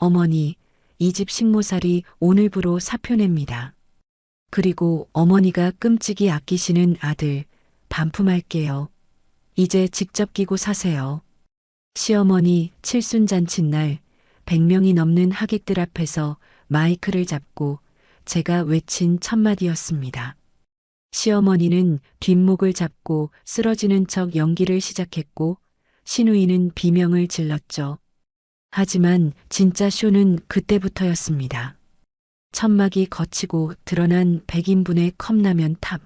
어머니, 이 집 식모살이 오늘부로 사표 냅니다. 그리고 어머니가 끔찍이 아끼시는 아들, 반품할게요. 이제 직접 끼고 사세요. 시어머니 칠순잔칫날 100명이 넘는 하객들 앞에서 마이크를 잡고 제가 외친 첫 마디였습니다. 시어머니는 뒷목을 잡고 쓰러지는 척 연기를 시작했고 시누이는 비명을 질렀죠. 하지만 진짜 쇼는 그때부터였습니다. 천막이 거치고 드러난 100인분의 컵라면 탑.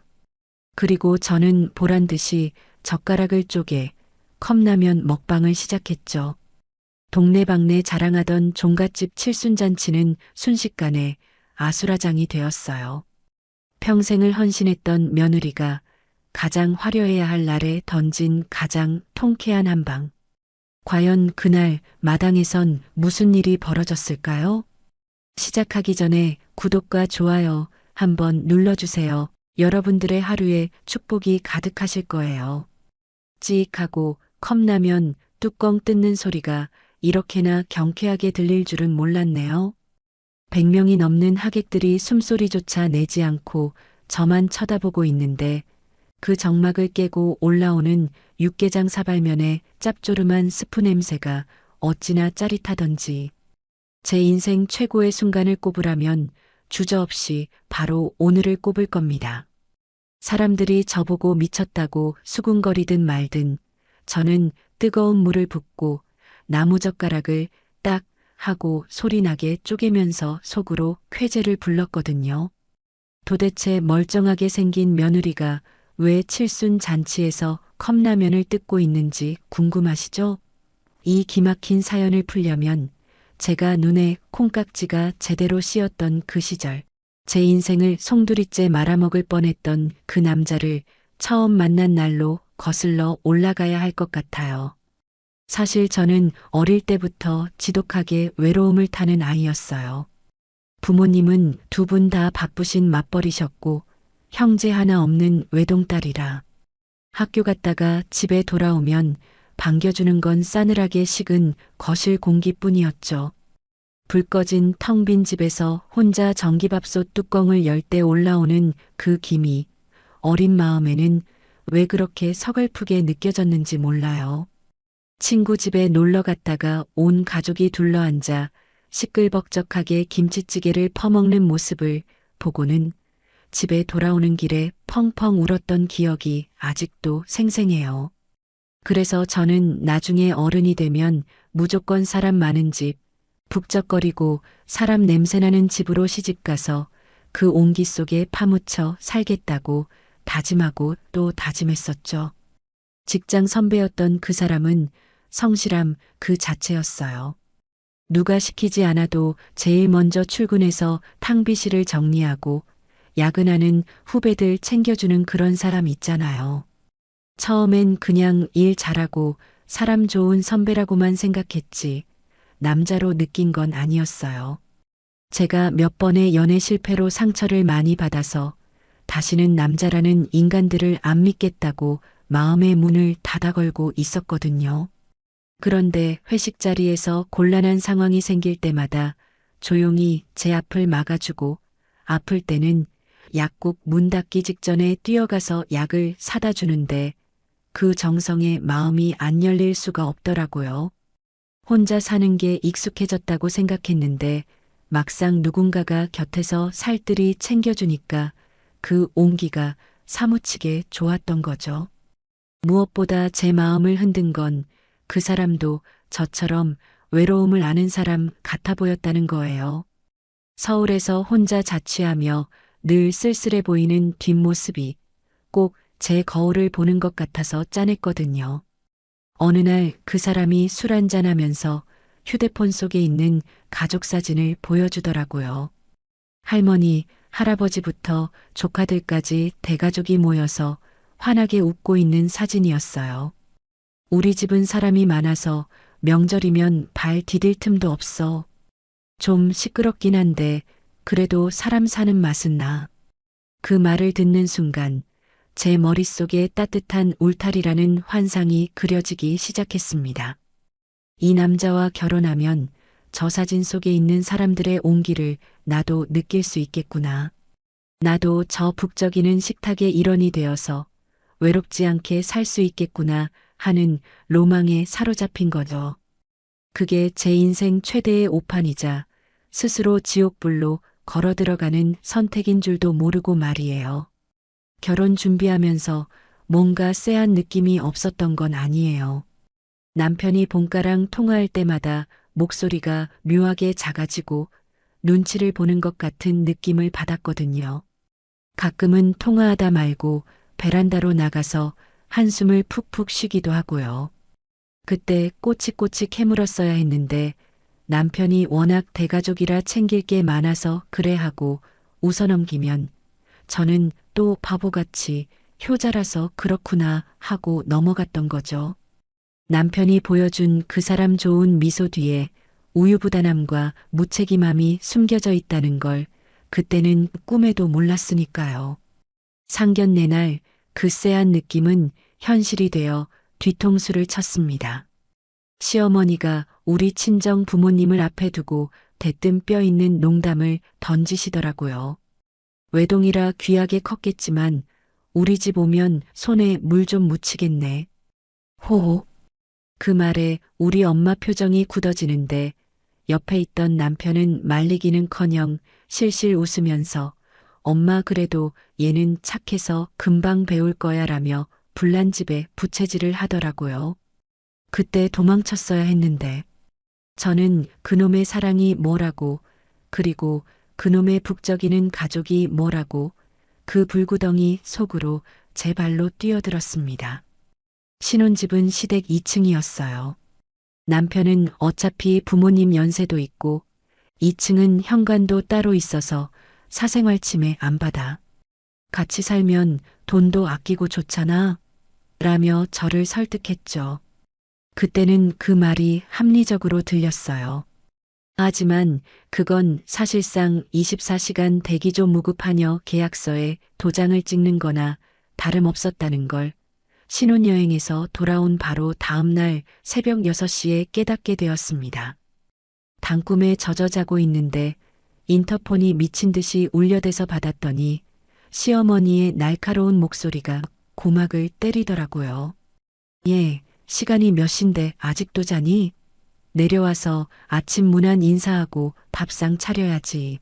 그리고 저는 보란듯이 젓가락을 쪼개 컵라면 먹방을 시작했죠. 동네방네 자랑하던 종갓집 칠순잔치는 순식간에 아수라장이 되었어요. 평생을 헌신했던 며느리가 가장 화려해야 할 날에 던진 가장 통쾌한 한 방. 과연 그날 마당에선 무슨 일이 벌어졌을까요? 시작하기 전에 구독과 좋아요 한번 눌러주세요. 여러분들의 하루에 축복이 가득하실 거예요. 찌익하고 컵라면 뚜껑 뜯는 소리가 이렇게나 경쾌하게 들릴 줄은 몰랐네요. 100명이 넘는 하객들이 숨소리조차 내지 않고 저만 쳐다보고 있는데 그 정막을 깨고 올라오는 육개장 사발면의 짭조름한 스프 냄새가 어찌나 짜릿하던지. 제 인생 최고의 순간을 꼽으라면 주저없이 바로 오늘을 꼽을 겁니다. 사람들이 저보고 미쳤다고 수군거리든 말든 저는 뜨거운 물을 붓고 나무젓가락을 딱 하고 소리나게 쪼개면서 속으로 쾌재를 불렀거든요. 도대체 멀쩡하게 생긴 며느리가 왜 칠순 잔치에서 컵라면을 뜯고 있는지 궁금하시죠? 이 기막힌 사연을 풀려면 제가 눈에 콩깍지가 제대로 씌었던 그 시절, 제 인생을 송두리째 말아먹을 뻔했던 그 남자를 처음 만난 날로 거슬러 올라가야 할 것 같아요. 사실 저는 어릴 때부터 지독하게 외로움을 타는 아이였어요. 부모님은 두 분 다 바쁘신 맞벌이셨고 형제 하나 없는 외동딸이라 학교 갔다가 집에 돌아오면 반겨주는 건 싸늘하게 식은 거실 공기뿐이었죠. 불 꺼진 텅 빈 집에서 혼자 전기밥솥 뚜껑을 열 때 올라오는 그 김이 어린 마음에는 왜 그렇게 서글프게 느껴졌는지 몰라요. 친구 집에 놀러 갔다가 온 가족이 둘러앉아 시끌벅적하게 김치찌개를 퍼먹는 모습을 보고는 집에 돌아오는 길에 펑펑 울었던 기억이 아직도 생생해요. 그래서 저는 나중에 어른이 되면 무조건 사람 많은 집, 북적거리고 사람 냄새나는 집으로 시집가서 그 온기 속에 파묻혀 살겠다고 다짐하고 또 다짐했었죠. 직장 선배였던 그 사람은 성실함 그 자체였어요. 누가 시키지 않아도 제일 먼저 출근해서 탕비실을 정리하고 야근하는 후배들 챙겨주는 그런 사람 있잖아요. 처음엔 그냥 일 잘하고 사람 좋은 선배라고만 생각했지 남자로 느낀 건 아니었어요. 제가 몇 번의 연애 실패로 상처를 많이 받아서 다시는 남자라는 인간들을 안 믿겠다고 마음의 문을 닫아 걸고 있었거든요. 그런데 회식 자리에서 곤란한 상황이 생길 때마다 조용히 제 앞을 막아주고 아플 때는 약국 문 닫기 직전에 뛰어가서 약을 사다 주는데 그 정성에 마음이 안 열릴 수가 없더라고요. 혼자 사는 게 익숙해졌다고 생각했는데 막상 누군가가 곁에서 살뜰히 챙겨주니까 그 온기가 사무치게 좋았던 거죠. 무엇보다 제 마음을 흔든 건 그 사람도 저처럼 외로움을 아는 사람 같아 보였다는 거예요. 서울에서 혼자 자취하며 늘 쓸쓸해 보이는 뒷모습이 꼭 제 거울을 보는 것 같아서 짠했거든요. 어느 날 그 사람이 술 한잔하면서 휴대폰 속에 있는 가족 사진을 보여주더라고요. 할머니, 할아버지부터 조카들까지 대가족이 모여서 환하게 웃고 있는 사진이었어요. 우리 집은 사람이 많아서 명절이면 발 디딜 틈도 없어. 좀 시끄럽긴 한데 그래도 사람 사는 맛은 나. 그 말을 듣는 순간 제 머릿속에 따뜻한 울타리라는 환상이 그려지기 시작했습니다. 이 남자와 결혼하면 저 사진 속에 있는 사람들의 온기를 나도 느낄 수 있겠구나. 나도 저 북적이는 식탁의 일원이 되어서 외롭지 않게 살 수 있겠구나 하는 로망에 사로잡힌 거죠. 그게 제 인생 최대의 오판이자 스스로 지옥불로 걸어 들어가는 선택인 줄도 모르고 말이에요. 결혼 준비하면서 뭔가 쎄한 느낌이 없었던 건 아니에요. 남편이 본가랑 통화할 때마다 목소리가 묘하게 작아지고 눈치를 보는 것 같은 느낌을 받았거든요. 가끔은 통화하다 말고 베란다로 나가서 한숨을 푹푹 쉬기도 하고요. 그때 꼬치꼬치 캐물었어야 했는데 남편이 워낙 대가족이라 챙길 게 많아서 그래 하고 웃어넘기면 저는 또 바보같이 효자라서 그렇구나 하고 넘어갔던 거죠. 남편이 보여준 그 사람 좋은 미소 뒤에 우유부단함과 무책임함이 숨겨져 있다는 걸 그때는 꿈에도 몰랐으니까요. 상견례 날 그 쎄한 느낌은 현실이 되어 뒤통수를 쳤습니다. 시어머니가 우리 친정 부모님을 앞에 두고 대뜸 뼈 있는 농담을 던지시더라고요. 외동이라 귀하게 컸겠지만 우리 집 오면 손에 물 좀 묻히겠네. 호호. 그 말에 우리 엄마 표정이 굳어지는데 옆에 있던 남편은 말리기는커녕 실실 웃으면서 엄마 그래도 얘는 착해서 금방 배울 거야 라며 불난집에 부채질을 하더라고요. 그때 도망쳤어야 했는데 저는 그놈의 사랑이 뭐라고 그리고 그놈의 북적이는 가족이 뭐라고 그 불구덩이 속으로 제 발로 뛰어들었습니다. 신혼집은 시댁 2층이었어요. 남편은 어차피 부모님 연세도 있고 2층은 현관도 따로 있어서 사생활 침해 안 받아. 같이 살면 돈도 아끼고 좋잖아. 라며 저를 설득했죠. 그때는 그 말이 합리적으로 들렸어요. 하지만 그건 사실상 24시간 대기조 무급하녀 계약서에 도장을 찍는 거나 다름없었다는 걸 신혼여행에서 돌아온 바로 다음날 새벽 6시에 깨닫게 되었습니다. 단꿈에 젖어 자고 있는데 인터폰이 미친 듯이 울려대서 받았더니 시어머니의 날카로운 목소리가 고막을 때리더라고요. 예, 시간이 몇 시인데 아직도 자니? 내려와서 아침 문안 인사하고 밥상 차려야지.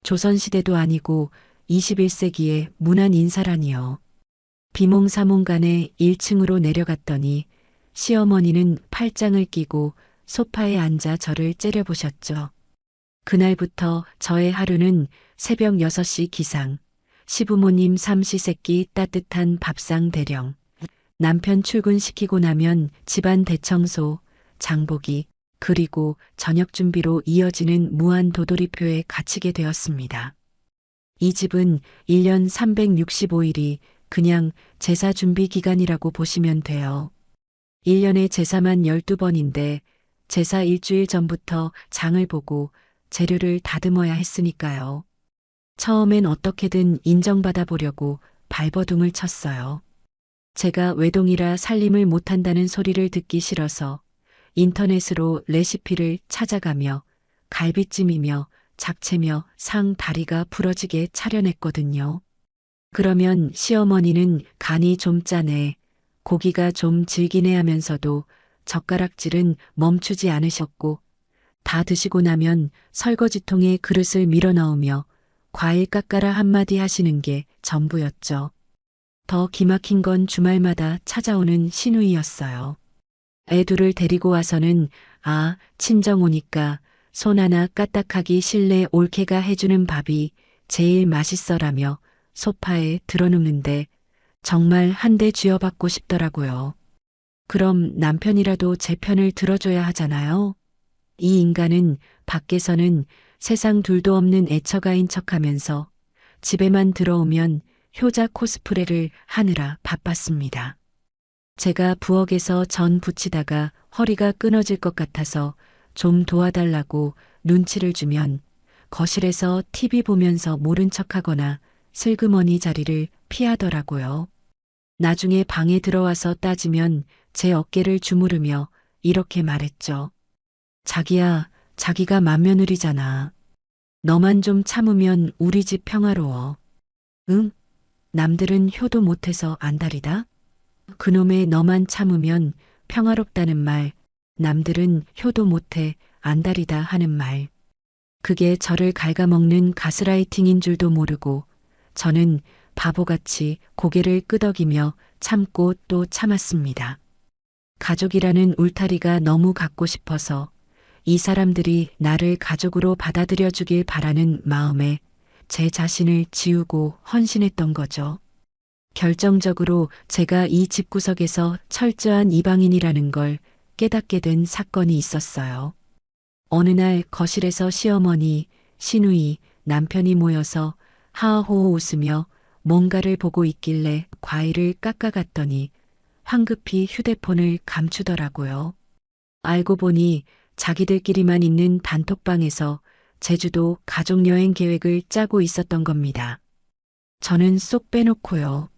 조선시대도 아니고 21세기에 문안 인사라니요. 비몽사몽간에 1층으로 내려갔더니 시어머니는 팔짱을 끼고 소파에 앉아 저를 째려보셨죠. 그날부터 저의 하루는 새벽 6시 기상, 시부모님 삼시세끼 따뜻한 밥상 대령, 남편 출근시키고 나면 집안 대청소, 장보기, 그리고 저녁 준비로 이어지는 무한 도돌이표에 갇히게 되었습니다. 이 집은 1년 365일이 그냥 제사 준비 기간이라고 보시면 돼요. 1년에 제사만 12번인데 제사 일주일 전부터 장을 보고 재료를 다듬어야 했으니까요. 처음엔 어떻게든 인정받아 보려고 발버둥을 쳤어요. 제가 외동이라 살림을 못한다는 소리를 듣기 싫어서 인터넷으로 레시피를 찾아가며 갈비찜이며 잡채며 상 다리가 부러지게 차려냈거든요. 그러면 시어머니는 간이 좀 짜네, 고기가 좀 질기네 하면서도 젓가락질은 멈추지 않으셨고 다 드시고 나면 설거지통에 그릇을 밀어넣으며 과일 깎아라 한마디 하시는 게 전부였죠. 더 기막힌 건 주말마다 찾아오는 시누이였어요. 애 둘을 데리고 와서는 친정 오니까 손 하나 까딱하기 실내 올케가 해주는 밥이 제일 맛있어라며 소파에 드러눕는데 정말 한 대 쥐어받고 싶더라고요. 그럼 남편이라도 제 편을 들어줘야 하잖아요. 이 인간은 밖에서는 세상 둘도 없는 애처가인 척하면서 집에만 들어오면 효자 코스프레를 하느라 바빴습니다. 제가 부엌에서 전 부치다가 허리가 끊어질 것 같아서 좀 도와달라고 눈치를 주면 거실에서 TV 보면서 모른 척하거나 슬그머니 자리를 피하더라고요. 나중에 방에 들어와서 따지면 제 어깨를 주무르며 이렇게 말했죠. 자기야, 자기가 맏며느리잖아. 너만 좀 참으면 우리 집 평화로워. 응? 남들은 효도 못해서 안달이다? 그놈의 너만 참으면 평화롭다는 말, 남들은 효도 못해 안달이다 하는 말. 그게 저를 갉아먹는 가스라이팅인 줄도 모르고 저는 바보같이 고개를 끄덕이며 참고 또 참았습니다. 가족이라는 울타리가 너무 갖고 싶어서 이 사람들이 나를 가족으로 받아들여 주길 바라는 마음에 제 자신을 지우고 헌신했던 거죠. 결정적으로 제가 이 집구석에서 철저한 이방인이라는 걸 깨닫게 된 사건이 있었어요. 어느 날 거실에서 시어머니, 시누이, 남편이 모여서 하하호호 웃으며 뭔가를 보고 있길래 과일을 깎아갔더니 황급히 휴대폰을 감추더라고요. 알고 보니 자기들끼리만 있는 단톡방에서 제주도 가족여행 계획을 짜고 있었던 겁니다. 저는 쏙 빼놓고요.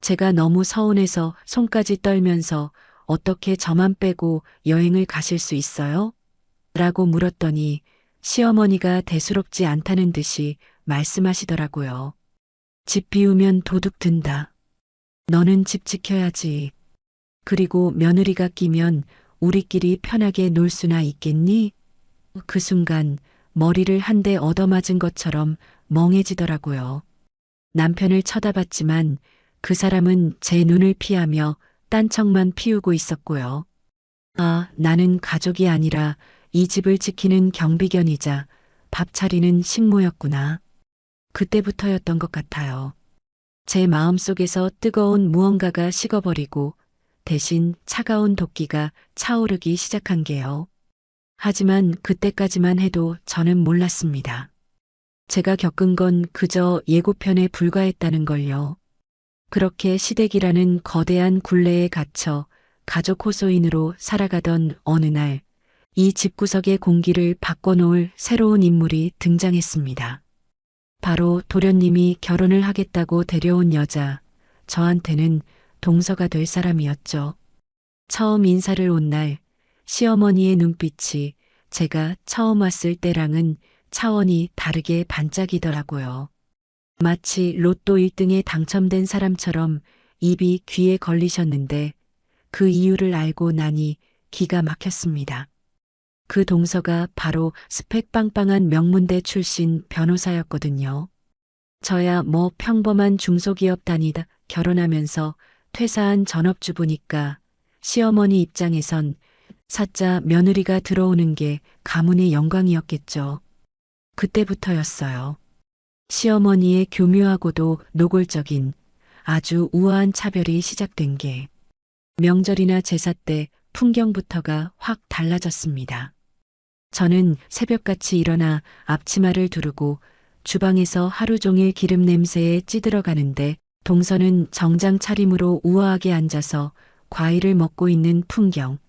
제가 너무 서운해서 손까지 떨면서 어떻게 저만 빼고 여행을 가실 수 있어요? 라고 물었더니 시어머니가 대수롭지 않다는 듯이 말씀하시더라고요. 집 비우면 도둑 든다. 너는 집 지켜야지. 그리고 며느리가 끼면 우리끼리 편하게 놀 수나 있겠니? 그 순간 머리를 한 대 얻어맞은 것처럼 멍해지더라고요. 남편을 쳐다봤지만 그 사람은 제 눈을 피하며 딴청만 피우고 있었고요. 아, 나는 가족이 아니라 이 집을 지키는 경비견이자 밥 차리는 식모였구나. 그때부터였던 것 같아요. 제 마음속에서 뜨거운 무언가가 식어버리고 대신 차가운 도끼가 차오르기 시작한 게요. 하지만 그때까지만 해도 저는 몰랐습니다. 제가 겪은 건 그저 예고편에 불과했다는 걸요. 그렇게 시댁이라는 거대한 굴레에 갇혀 가족 호소인으로 살아가던 어느 날, 이 집구석의 공기를 바꿔놓을 새로운 인물이 등장했습니다. 바로 도련님이 결혼을 하겠다고 데려온 여자, 저한테는 동서가 될 사람이었죠. 처음 인사를 온 날, 시어머니의 눈빛이 제가 처음 왔을 때랑은 차원이 다르게 반짝이더라고요. 마치 로또 1등에 당첨된 사람처럼 입이 귀에 걸리셨는데 그 이유를 알고 나니 기가 막혔습니다. 그 동서가 바로 스펙 빵빵한 명문대 출신 변호사였거든요. 저야 뭐 평범한 중소기업 다니다 결혼하면서 퇴사한 전업주부니까 시어머니 입장에선 사자 며느리가 들어오는 게 가문의 영광이었겠죠. 그때부터였어요. 시어머니의 교묘하고도 노골적인 아주 우아한 차별이 시작된 게 명절이나 제사 때 풍경부터가 확 달라졌습니다. 저는 새벽같이 일어나 앞치마를 두르고 주방에서 하루 종일 기름 냄새에 찌들어가는데 동서는 정장 차림으로 우아하게 앉아서 과일을 먹고 있는 풍경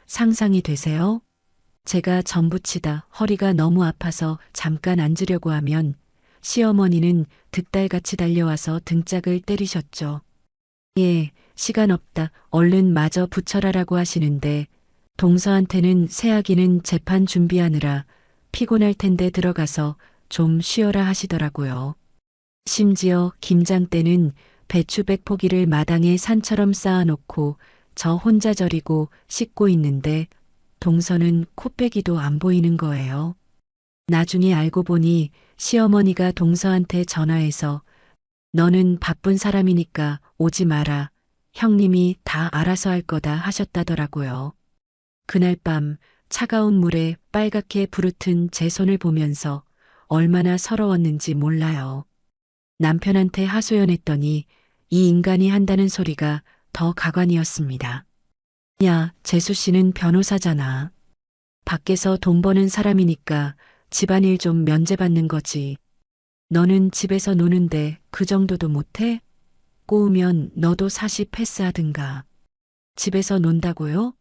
상상이 되세요? 제가 전부치다 허리가 너무 아파서 잠깐 앉으려고 하면 시어머니는 득달같이 달려와서 등짝을 때리셨죠. 예, 시간 없다. 얼른 마저 붙여라라고 하시는데 동서한테는 새아기는 재판 준비하느라 피곤할 텐데 들어가서 좀 쉬어라 하시더라고요. 심지어 김장 때는 배추 100포기를 마당에 산처럼 쌓아놓고 저 혼자 절이고 씻고 있는데 동서는 코빼기도 안 보이는 거예요. 나중에 알고 보니 시어머니가 동서한테 전화해서 너는 바쁜 사람이니까 오지 마라. 형님이 다 알아서 할 거다 하셨다더라고요. 그날 밤 차가운 물에 빨갛게 부르튼 제 손을 보면서 얼마나 서러웠는지 몰라요. 남편한테 하소연했더니 이 인간이 한다는 소리가 더 가관이었습니다. 야, 재수 씨는 변호사잖아. 밖에서 돈 버는 사람이니까 집안일 좀 면제받는 거지. 너는 집에서 노는데 그 정도도 못해? 꼬우면 너도 사시 패스하든가. 집에서 논다고요?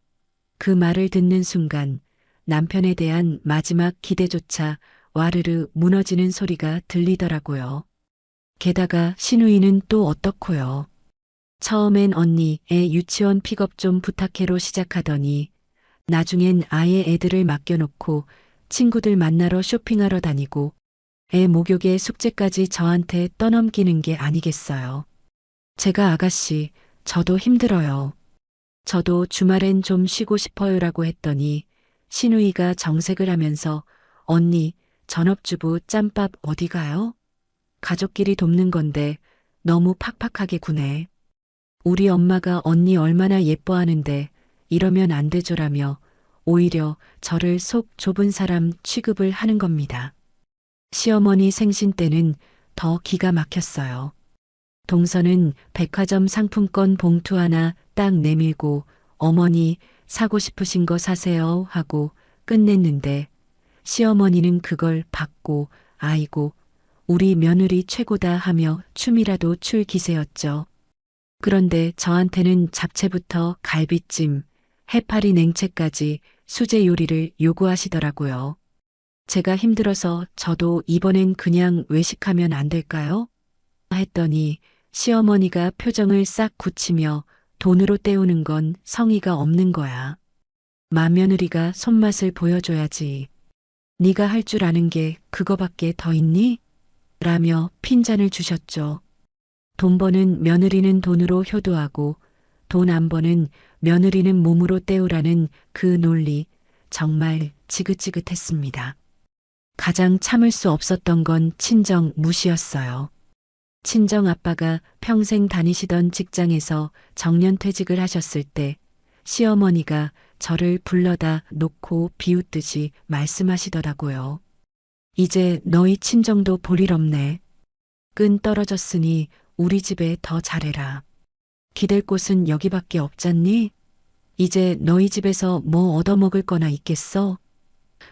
그 말을 듣는 순간 남편에 대한 마지막 기대조차 와르르 무너지는 소리가 들리더라고요. 게다가 시누이는 또 어떻고요. 처음엔 언니, 애 유치원 픽업 좀 부탁해로 시작하더니 나중엔 아예 애들을 맡겨놓고 친구들 만나러 쇼핑하러 다니고 애 목욕에 숙제까지 저한테 떠넘기는 게 아니겠어요. 제가 아가씨, 저도 힘들어요. 저도 주말엔 좀 쉬고 싶어요라고 했더니 시누이가 정색을 하면서 언니, 전업주부 짬밥 어디 가요? 가족끼리 돕는 건데 너무 팍팍하게 구네. 우리 엄마가 언니 얼마나 예뻐하는데 이러면 안 되죠라며 오히려 저를 속 좁은 사람 취급을 하는 겁니다. 시어머니 생신 때는 더 기가 막혔어요. 동서는 백화점 상품권 봉투 하나 딱 내밀고 어머니 사고 싶으신 거 사세요 하고 끝냈는데 시어머니는 그걸 받고 아이고 우리 며느리 최고다 하며 춤이라도 출 기세였죠. 그런데 저한테는 잡채부터 갈비찜, 해파리 냉채까지 수제 요리를 요구하시더라고요. 제가 힘들어서 저도 이번엔 그냥 외식하면 안 될까요? 했더니 시어머니가 표정을 싹 굳히며 돈으로 때우는 건 성의가 없는 거야. 맏며느리가 손맛을 보여줘야지. 네가 할 줄 아는 게 그거밖에 더 있니? 라며 핀잔을 주셨죠. 돈 버는 며느리는 돈으로 효도하고 돈 안 버는 며느리는 몸으로 때우라는 그 논리 정말 지긋지긋했습니다. 가장 참을 수 없었던 건 친정 무시였어요. 친정 아빠가 평생 다니시던 직장에서 정년퇴직을 하셨을 때 시어머니가 저를 불러다 놓고 비웃듯이 말씀하시더라고요. 이제 너희 친정도 볼 일 없네. 끈 떨어졌으니 우리 집에 더 잘해라. 기댈 곳은 여기밖에 없잖니? 이제 너희 집에서 뭐 얻어먹을 거나 있겠어?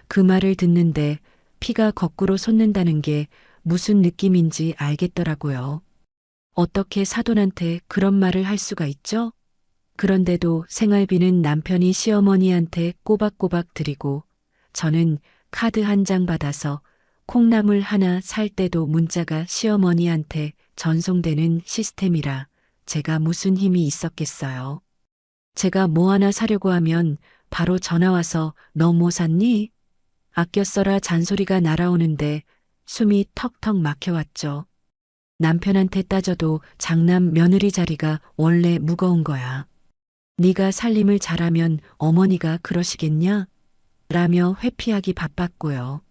그 말을 듣는데 피가 거꾸로 솟는다는 게 무슨 느낌인지 알겠더라고요. 어떻게 사돈한테 그런 말을 할 수가 있죠? 그런데도 생활비는 남편이 시어머니한테 꼬박꼬박 드리고 저는 카드 한 장 받아서 콩나물 하나 살 때도 문자가 시어머니한테 전송되는 시스템이라 제가 무슨 힘이 있었겠어요. 제가 뭐 하나 사려고 하면 바로 전화 와서 너 뭐 샀니? 아껴 써라 잔소리가 날아오는데 숨이 턱턱 막혀왔죠. 남편한테 따져도 장남 며느리 자리가 원래 무거운 거야. 네가 살림을 잘하면 어머니가 그러시겠냐? 라며 회피하기 바빴고요.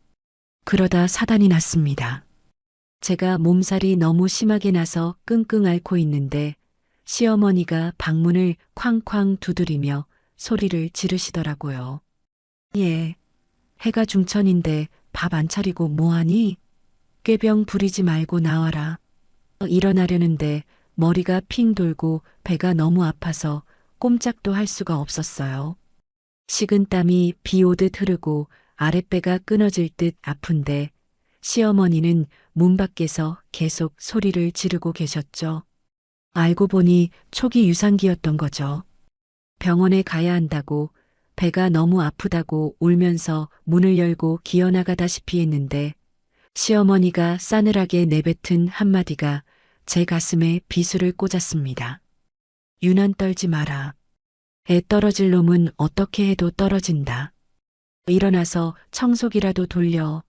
그러다 사단이 났습니다. 제가 몸살이 너무 심하게 나서 끙끙 앓고 있는데 시어머니가 방문을 쾅쾅 두드리며 소리를 지르시더라고요. 예, 해가 중천인데 밥 안 차리고 뭐하니? 꾀병 부리지 말고 나와라. 일어나려는데 머리가 핑 돌고 배가 너무 아파서 꼼짝도 할 수가 없었어요. 식은땀이 비 오듯 흐르고 아랫배가 끊어질 듯 아픈데 시어머니는 문 밖에서 계속 소리를 지르고 계셨죠. 알고 보니 초기 유산기였던 거죠. 병원에 가야 한다고 배가 너무 아프다고 울면서 문을 열고 기어나가다시피 했는데 시어머니가 싸늘하게 내뱉은 한마디가 제 가슴에 비수를 꽂았습니다. 유난 떨지 마라. 애 떨어질 놈은 어떻게 해도 떨어진다. 일어나서 청소기라도 돌려.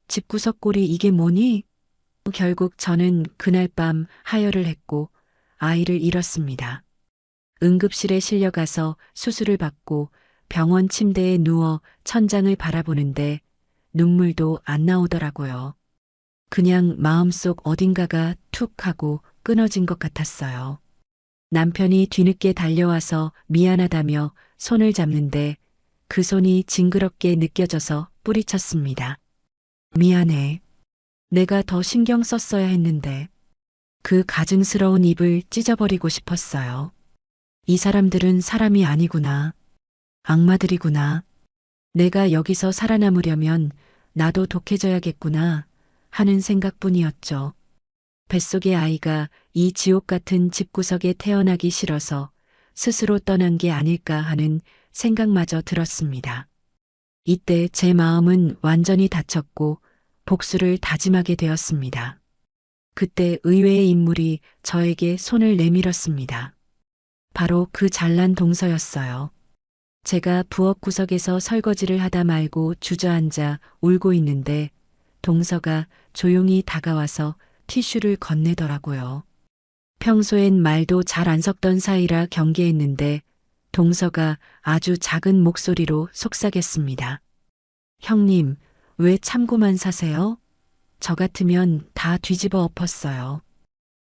집구석 꼴이 이게 뭐니? 결국 저는 그날 밤 하혈을 했고 아이를 잃었습니다. 응급실에 실려가서 수술을 받고 병원 침대에 누워 천장을 바라보는데 눈물도 안 나오더라고요. 그냥 마음속 어딘가가 툭 하고 끊어진 것 같았어요. 남편이 뒤늦게 달려와서 미안하다며 손을 잡는데 그 손이 징그럽게 느껴져서 뿌리쳤습니다. 미안해. 내가 더 신경 썼어야 했는데 그 가증스러운 입을 찢어버리고 싶었어요. 이 사람들은 사람이 아니구나. 악마들이구나. 내가 여기서 살아남으려면 나도 독해져야겠구나 하는 생각뿐이었죠. 뱃속의 아이가 이 지옥 같은 집구석에 태어나기 싫어서 스스로 떠난 게 아닐까 하는 생각마저 들었습니다. 이때 제 마음은 완전히 다쳤고 복수를 다짐하게 되었습니다. 그때 의외의 인물이 저에게 손을 내밀었습니다. 바로 그 잘난 동서였어요. 제가 부엌 구석에서 설거지를 하다 말고 주저앉아 울고 있는데 동서가 조용히 다가와서 티슈를 건네더라고요. 평소엔 말도 잘 안 섞던 사이라 경계했는데 동서가 아주 작은 목소리로 속삭였습니다. 형님, 왜 참고만 사세요? 저 같으면 다 뒤집어 엎었어요.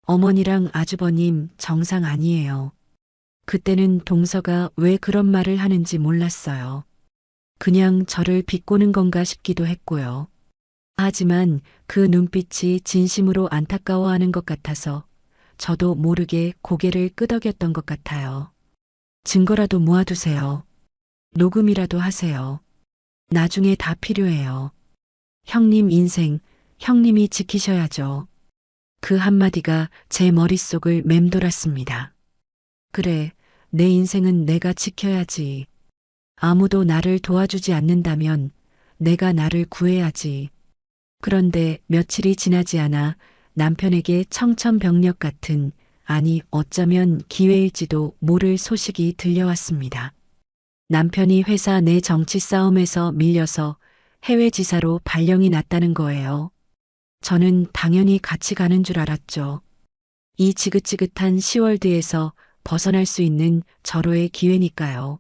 어머니랑 아주버님 정상 아니에요. 그때는 동서가 왜 그런 말을 하는지 몰랐어요. 그냥 저를 비꼬는 건가 싶기도 했고요. 하지만 그 눈빛이 진심으로 안타까워하는 것 같아서 저도 모르게 고개를 끄덕였던 것 같아요. 증거라도 모아두세요. 녹음이라도 하세요. 나중에 다 필요해요. 형님 인생, 형님이 지키셔야죠. 그 한마디가 제 머릿속을 맴돌았습니다. 그래, 내 인생은 내가 지켜야지. 아무도 나를 도와주지 않는다면 내가 나를 구해야지. 그런데 며칠이 지나지 않아 남편에게 청천벽력 같은, 아니 어쩌면 기회일지도 모를 소식이 들려왔습니다. 남편이 회사 내 정치 싸움에서 밀려서 해외 지사로 발령이 났다는 거예요. 저는 당연히 같이 가는 줄 알았죠. 이 지긋지긋한 시월드에서 벗어날 수 있는 절호의 기회니까요.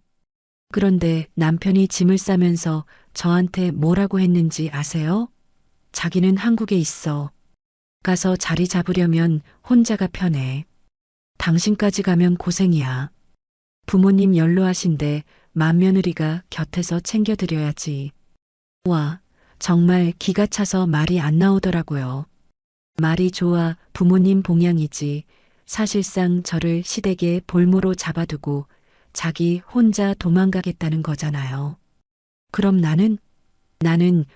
그런데 남편이 짐을 싸면서 저한테 뭐라고 했는지 아세요? 자기는 한국에 있어. 가서 자리 잡으려면 혼자가 편해. 당신까지 가면 고생이야. 부모님 연로하신데 맏며느리가 곁에서 챙겨드려야지. 와, 정말 기가 차서 말이 안 나오더라고요. 말이 좋아 부모님 봉양이지. 사실상 저를 시댁에 볼모로 잡아두고 자기 혼자 도망가겠다는 거잖아요. 그럼 나는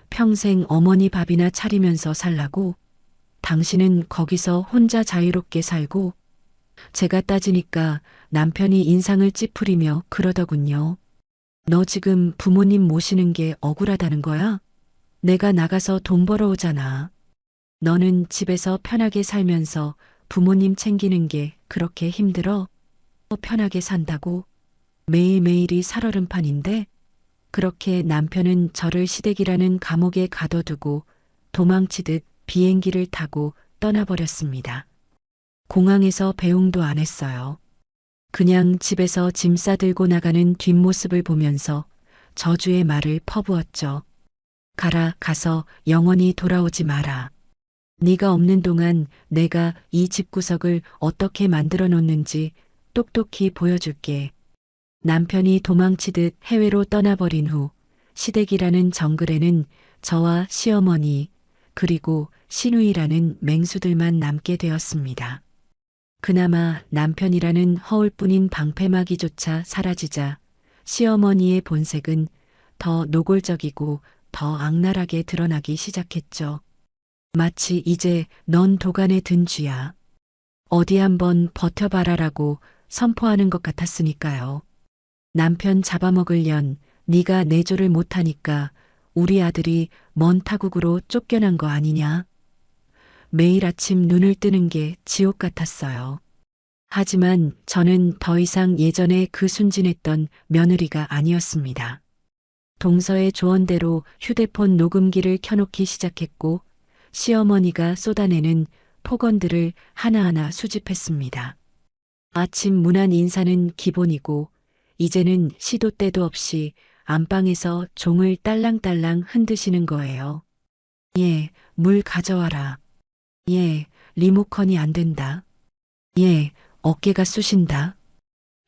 평생 어머니 밥이나 차리면서 살라고? 당신은 거기서 혼자 자유롭게 살고? 제가 따지니까 남편이 인상을 찌푸리며 그러더군요. 너 지금 부모님 모시는 게 억울하다는 거야? 내가 나가서 돈 벌어오잖아. 너는 집에서 편하게 살면서 부모님 챙기는 게 그렇게 힘들어? 편하게 산다고? 매일매일이 살얼음판인데? 그렇게 남편은 저를 시댁이라는 감옥에 가둬두고 도망치듯 비행기를 타고 떠나버렸습니다. 공항에서 배웅도 안 했어요. 그냥 집에서 짐 싸들고 나가는 뒷모습을 보면서 저주의 말을 퍼부었죠. 가라, 가서 영원히 돌아오지 마라. 네가 없는 동안 내가 이 집구석을 어떻게 만들어 놓는지 똑똑히 보여줄게. 남편이 도망치듯 해외로 떠나버린 후 시댁이라는 정글에는 저와 시어머니 그리고 시누이라는 맹수들만 남게 되었습니다. 그나마 남편이라는 허울뿐인 방패막이조차 사라지자 시어머니의 본색은 더 노골적이고 더 악랄하게 드러나기 시작했죠. 마치 이제 넌 도간에 든 쥐야. 어디 한번 버텨봐라라고 선포하는 것 같았으니까요. 남편 잡아먹으련 네가 내조를 못하니까 우리 아들이 먼 타국으로 쫓겨난 거 아니냐. 매일 아침 눈을 뜨는 게 지옥 같았어요. 하지만 저는 더 이상 예전에 그 순진했던 며느리가 아니었습니다. 동서의 조언대로 휴대폰 녹음기를 켜놓기 시작했고 시어머니가 쏟아내는 폭언들을 하나하나 수집했습니다. 아침 문안 인사는 기본이고 이제는 시도 때도 없이 안방에서 종을 딸랑딸랑 흔드시는 거예요. 예, 물 가져와라. 예, 리모컨이 안 된다. 예, 어깨가 쑤신다.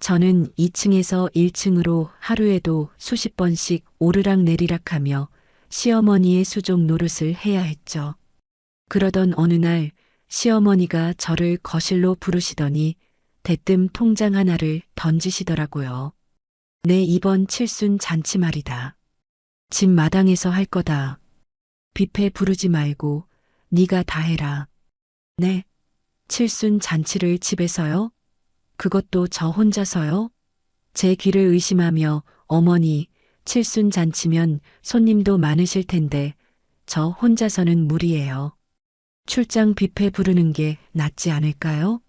저는 2층에서 1층으로 하루에도 수십 번씩 오르락내리락 하며 시어머니의 수족 노릇을 해야 했죠. 그러던 어느 날 시어머니가 저를 거실로 부르시더니 대뜸 통장 하나를 던지시더라고요. 내 이번 칠순 잔치 말이다. 집 마당에서 할 거다. 뷔페 부르지 말고 네가 다 해라. 네? 칠순 잔치를 집에서요? 그것도 저 혼자서요? 제 귀를 의심하며 어머니, 칠순 잔치면 손님도 많으실 텐데 저 혼자서는 무리예요. 출장 뷔페 부르는 게 낫지 않을까요?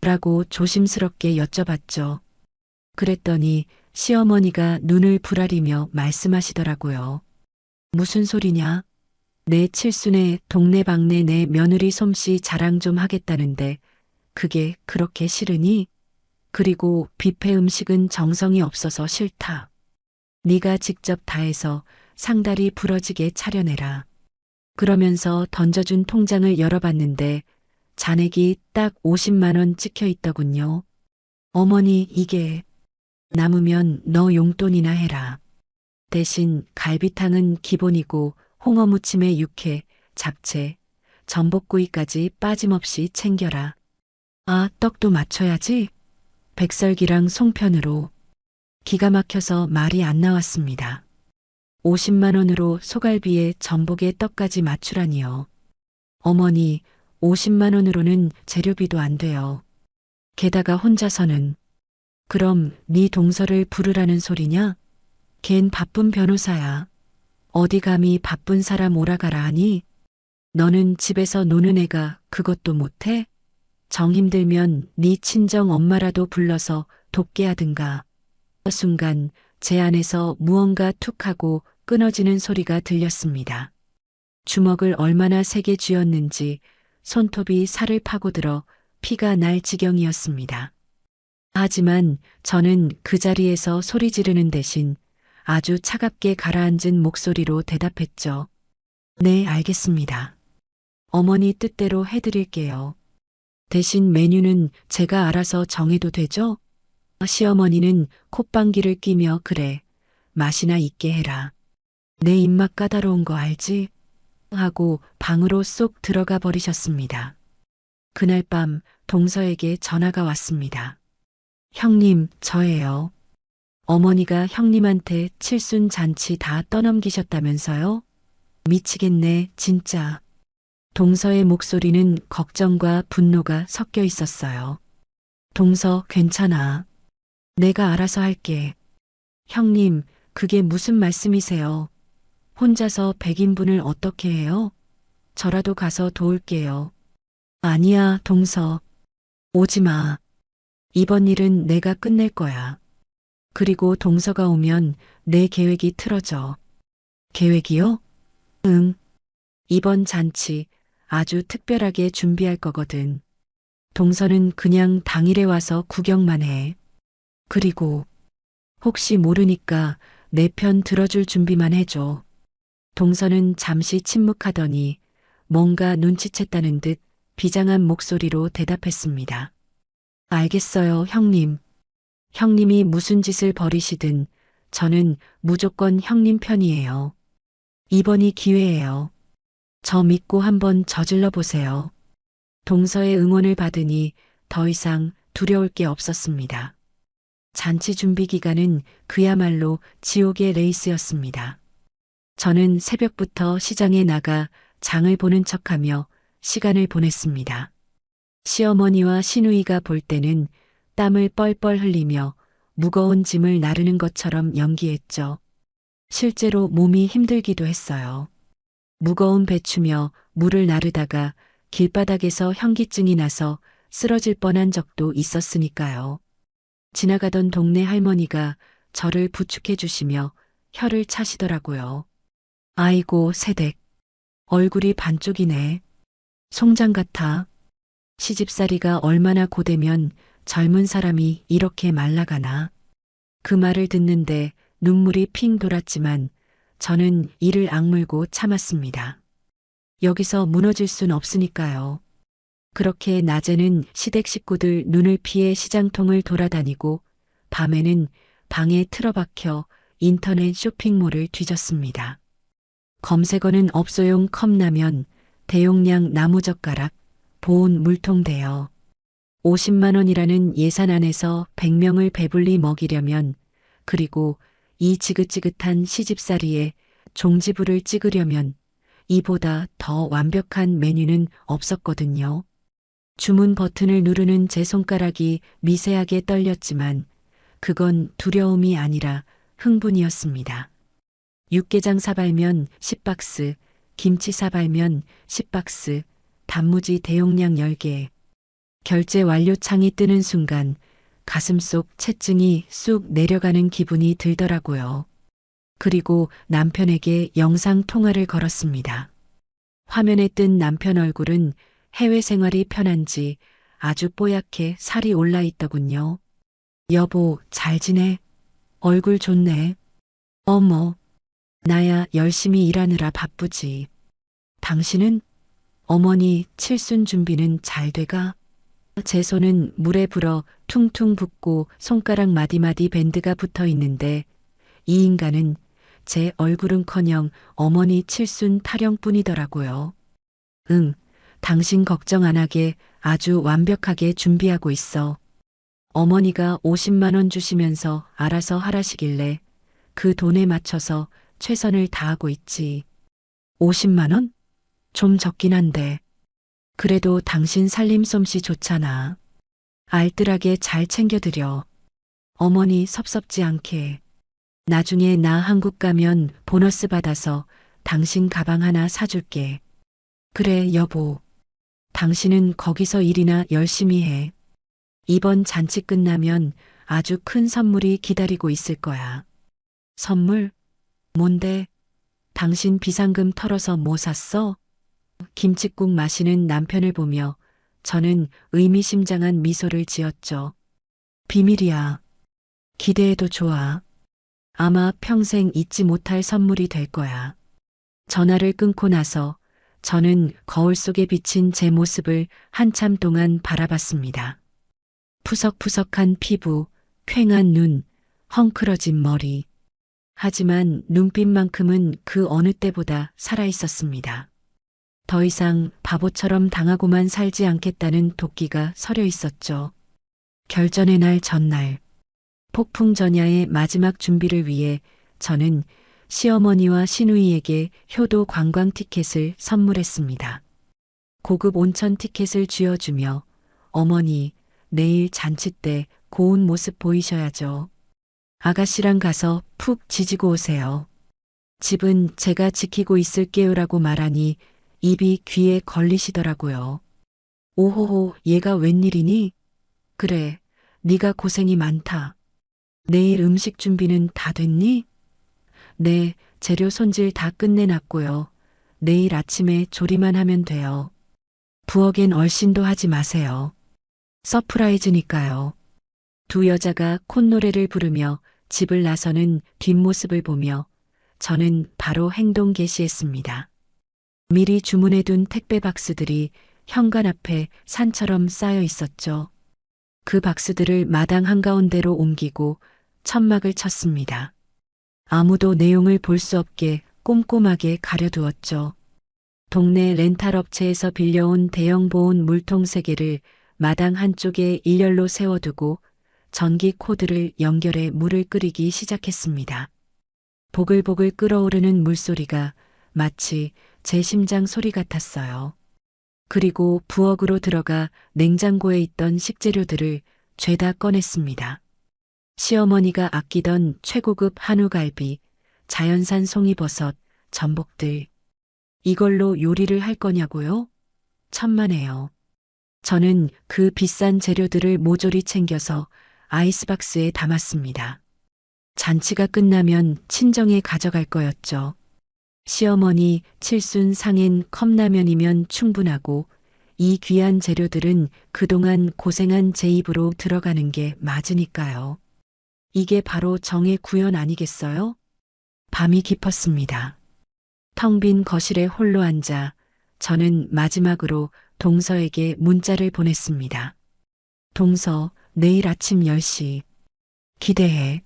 라고 조심스럽게 여쭤봤죠. 그랬더니 시어머니가 눈을 부라리며 말씀하시더라고요. 무슨 소리냐? 내 칠순에 동네방네 내 며느리 솜씨 자랑 좀 하겠다는데 그게 그렇게 싫으니? 그리고 뷔페 음식은 정성이 없어서 싫다. 네가 직접 다 해서 상다리 부러지게 차려내라. 그러면서 던져준 통장을 열어봤는데 잔액이 딱 50만 원 찍혀 있더군요. 어머니 이게 남으면 너 용돈이나 해라. 대신 갈비탕은 기본이고 홍어무침에 육회, 잡채, 전복구이까지 빠짐없이 챙겨라. 아, 떡도 맞춰야지. 백설기랑 송편으로. 기가 막혀서 말이 안 나왔습니다. 50만 원으로 소갈비에 전복에 떡까지 맞추라니요. 어머니, 50만 원으로는 재료비도 안 돼요. 게다가 혼자서는. 그럼 네 동서를 부르라는 소리냐? 걘 바쁜 변호사야. 어디 감히 바쁜 사람 오라가라 하니? 너는 집에서 노는 애가 그것도 못해? 정 힘들면 네 친정 엄마라도 불러서 돕게 하든가. 순간 제 안에서 무언가 툭 하고 끊어지는 소리가 들렸습니다. 주먹을 얼마나 세게 쥐었는지 손톱이 살을 파고들어 피가 날 지경이었습니다. 하지만 저는 그 자리에서 소리 지르는 대신 아주 차갑게 가라앉은 목소리로 대답했죠. 네, 알겠습니다. 어머니 뜻대로 해드릴게요. 대신 메뉴는 제가 알아서 정해도 되죠? 시어머니는 콧방귀를 끼며 그래, 맛이나 있게 해라. 내 입맛 까다로운 거 알지? 하고 방으로 쏙 들어가 버리셨습니다. 그날 밤 동서에게 전화가 왔습니다. 형님, 저예요. 어머니가 형님한테 칠순 잔치 다 떠넘기셨다면서요? 미치겠네, 진짜. 동서의 목소리는 걱정과 분노가 섞여 있었어요. 동서, 괜찮아. 내가 알아서 할게. 형님, 그게 무슨 말씀이세요? 혼자서 100인분을 어떻게 해요? 저라도 가서 도울게요. 아니야, 동서. 오지 마. 이번 일은 내가 끝낼 거야. 그리고 동서가 오면 내 계획이 틀어져. 계획이요? 응. 이번 잔치 아주 특별하게 준비할 거거든. 동서는 그냥 당일에 와서 구경만 해. 그리고 혹시 모르니까 내 편 들어줄 준비만 해줘. 동서는 잠시 침묵하더니 뭔가 눈치챘다는 듯 비장한 목소리로 대답했습니다. 알겠어요, 형님. 형님이 무슨 짓을 벌이시든 저는 무조건 형님 편이에요. 이번이 기회예요. 저 믿고 한번 저질러 보세요. 동서의 응원을 받으니 더 이상 두려울 게 없었습니다. 잔치 준비 기간은 그야말로 지옥의 레이스였습니다. 저는 새벽부터 시장에 나가 장을 보는 척하며 시간을 보냈습니다. 시어머니와 시누이가 볼 때는 땀을 뻘뻘 흘리며 무거운 짐을 나르는 것처럼 연기했죠. 실제로 몸이 힘들기도 했어요. 무거운 배추며 물을 나르다가 길바닥에서 현기증이 나서 쓰러질 뻔한 적도 있었으니까요. 지나가던 동네 할머니가 저를 부축해 주시며 혀를 차시더라고요. 아이고, 새댁. 얼굴이 반쪽이네. 송장 같아. 시집살이가 얼마나 고되면 젊은 사람이 이렇게 말라가나. 그 말을 듣는데 눈물이 핑 돌았지만 저는 이를 악물고 참았습니다. 여기서 무너질 순 없으니까요. 그렇게 낮에는 시댁 식구들 눈을 피해 시장통을 돌아다니고 밤에는 방에 틀어박혀 인터넷 쇼핑몰을 뒤졌습니다. 검색어는 업소용 컵라면, 대용량 나무젓가락, 보온 물통 대여. 50만 원이라는 예산 안에서 100명을 배불리 먹이려면 그리고 이 지긋지긋한 시집살이에 종지부를 찍으려면 이보다 더 완벽한 메뉴는 없었거든요. 주문 버튼을 누르는 제 손가락이 미세하게 떨렸지만 그건 두려움이 아니라 흥분이었습니다. 육개장 사발면 10박스, 김치 사발면 10박스, 단무지 대용량 10개. 결제 완료 창이 뜨는 순간 가슴속 채증이 쑥 내려가는 기분이 들더라고요. 그리고 남편에게 영상 통화를 걸었습니다. 화면에 뜬 남편 얼굴은 해외 생활이 편한지 아주 뽀얗게 살이 올라 있더군요. 여보, 잘 지내? 얼굴 좋네. 어머, 나야 열심히 일하느라 바쁘지. 당신은? 어머니 칠순 준비는 잘 돼가? 제 손은 물에 불어 퉁퉁 붓고 손가락 마디마디 밴드가 붙어 있는데 이 인간은 제 얼굴은커녕 어머니 칠순 타령뿐이더라고요. 응, 당신 걱정 안 하게 아주 완벽하게 준비하고 있어. 어머니가 50만 원 주시면서 알아서 하라시길래 그 돈에 맞춰서 최선을 다하고 있지. 50만 원? 좀 적긴 한데. 그래도 당신 살림 솜씨 좋잖아. 알뜰하게 잘 챙겨드려. 어머니 섭섭지 않게. 나중에 나 한국 가면 보너스 받아서 당신 가방 하나 사줄게. 그래, 여보. 당신은 거기서 일이나 열심히 해. 이번 잔치 끝나면 아주 큰 선물이 기다리고 있을 거야. 선물? 뭔데? 당신 비상금 털어서 뭐 샀어? 김칫국 마시는 남편을 보며 저는 의미심장한 미소를 지었죠. 비밀이야. 기대해도 좋아. 아마 평생 잊지 못할 선물이 될 거야. 전화를 끊고 나서 저는 거울 속에 비친 제 모습을 한참 동안 바라봤습니다. 푸석푸석한 피부, 퀭한 눈, 헝클어진 머리. 하지만 눈빛만큼은 그 어느 때보다 살아있었습니다. 더 이상 바보처럼 당하고만 살지 않겠다는 도끼가 서려 있었죠. 결전의 날 전날, 폭풍 전야의 마지막 준비를 위해 저는 시어머니와 시누이에게 효도 관광 티켓을 선물했습니다. 고급 온천 티켓을 쥐어주며 어머니, 내일 잔치 때 고운 모습 보이셔야죠. 아가씨랑 가서 푹 지지고 오세요. 집은 제가 지키고 있을게요라고 말하니 입이 귀에 걸리시더라고요. 오호호, 얘가 웬일이니? 그래, 네가 고생이 많다. 내일 음식 준비는 다 됐니? 네, 재료 손질 다 끝내놨고요. 내일 아침에 조리만 하면 돼요. 부엌엔 얼씬도 하지 마세요. 서프라이즈니까요. 두 여자가 콧노래를 부르며 집을 나서는 뒷모습을 보며 저는 바로 행동 개시했습니다. 미리 주문해둔 택배 박스들이 현관 앞에 산처럼 쌓여 있었죠. 그 박스들을 마당 한가운데로 옮기고 천막을 쳤습니다. 아무도 내용을 볼 수 없게 꼼꼼하게 가려두었죠. 동네 렌탈 업체에서 빌려온 대형 보온 물통 3개를 마당 한쪽에 일렬로 세워두고 전기 코드를 연결해 물을 끓이기 시작했습니다. 보글보글 끓어오르는 물소리가 마치 제 심장 소리 같았어요. 그리고 부엌으로 들어가 냉장고에 있던 식재료들을 죄다 꺼냈습니다. 시어머니가 아끼던 최고급 한우갈비, 자연산 송이버섯, 전복들. 이걸로 요리를 할 거냐고요? 천만에요. 저는 그 비싼 재료들을 모조리 챙겨서 아이스박스에 담았습니다. 잔치가 끝나면 친정에 가져갈 거였죠. 시어머니 칠순 상엔 컵라면이면 충분하고 이 귀한 재료들은 그동안 고생한 제 입으로 들어가는 게 맞으니까요. 이게 바로 정의 구현 아니겠어요? 밤이 깊었습니다. 텅 빈 거실에 홀로 앉아 저는 마지막으로 동서에게 문자를 보냈습니다. 동서, 내일 아침 10시. 기대해.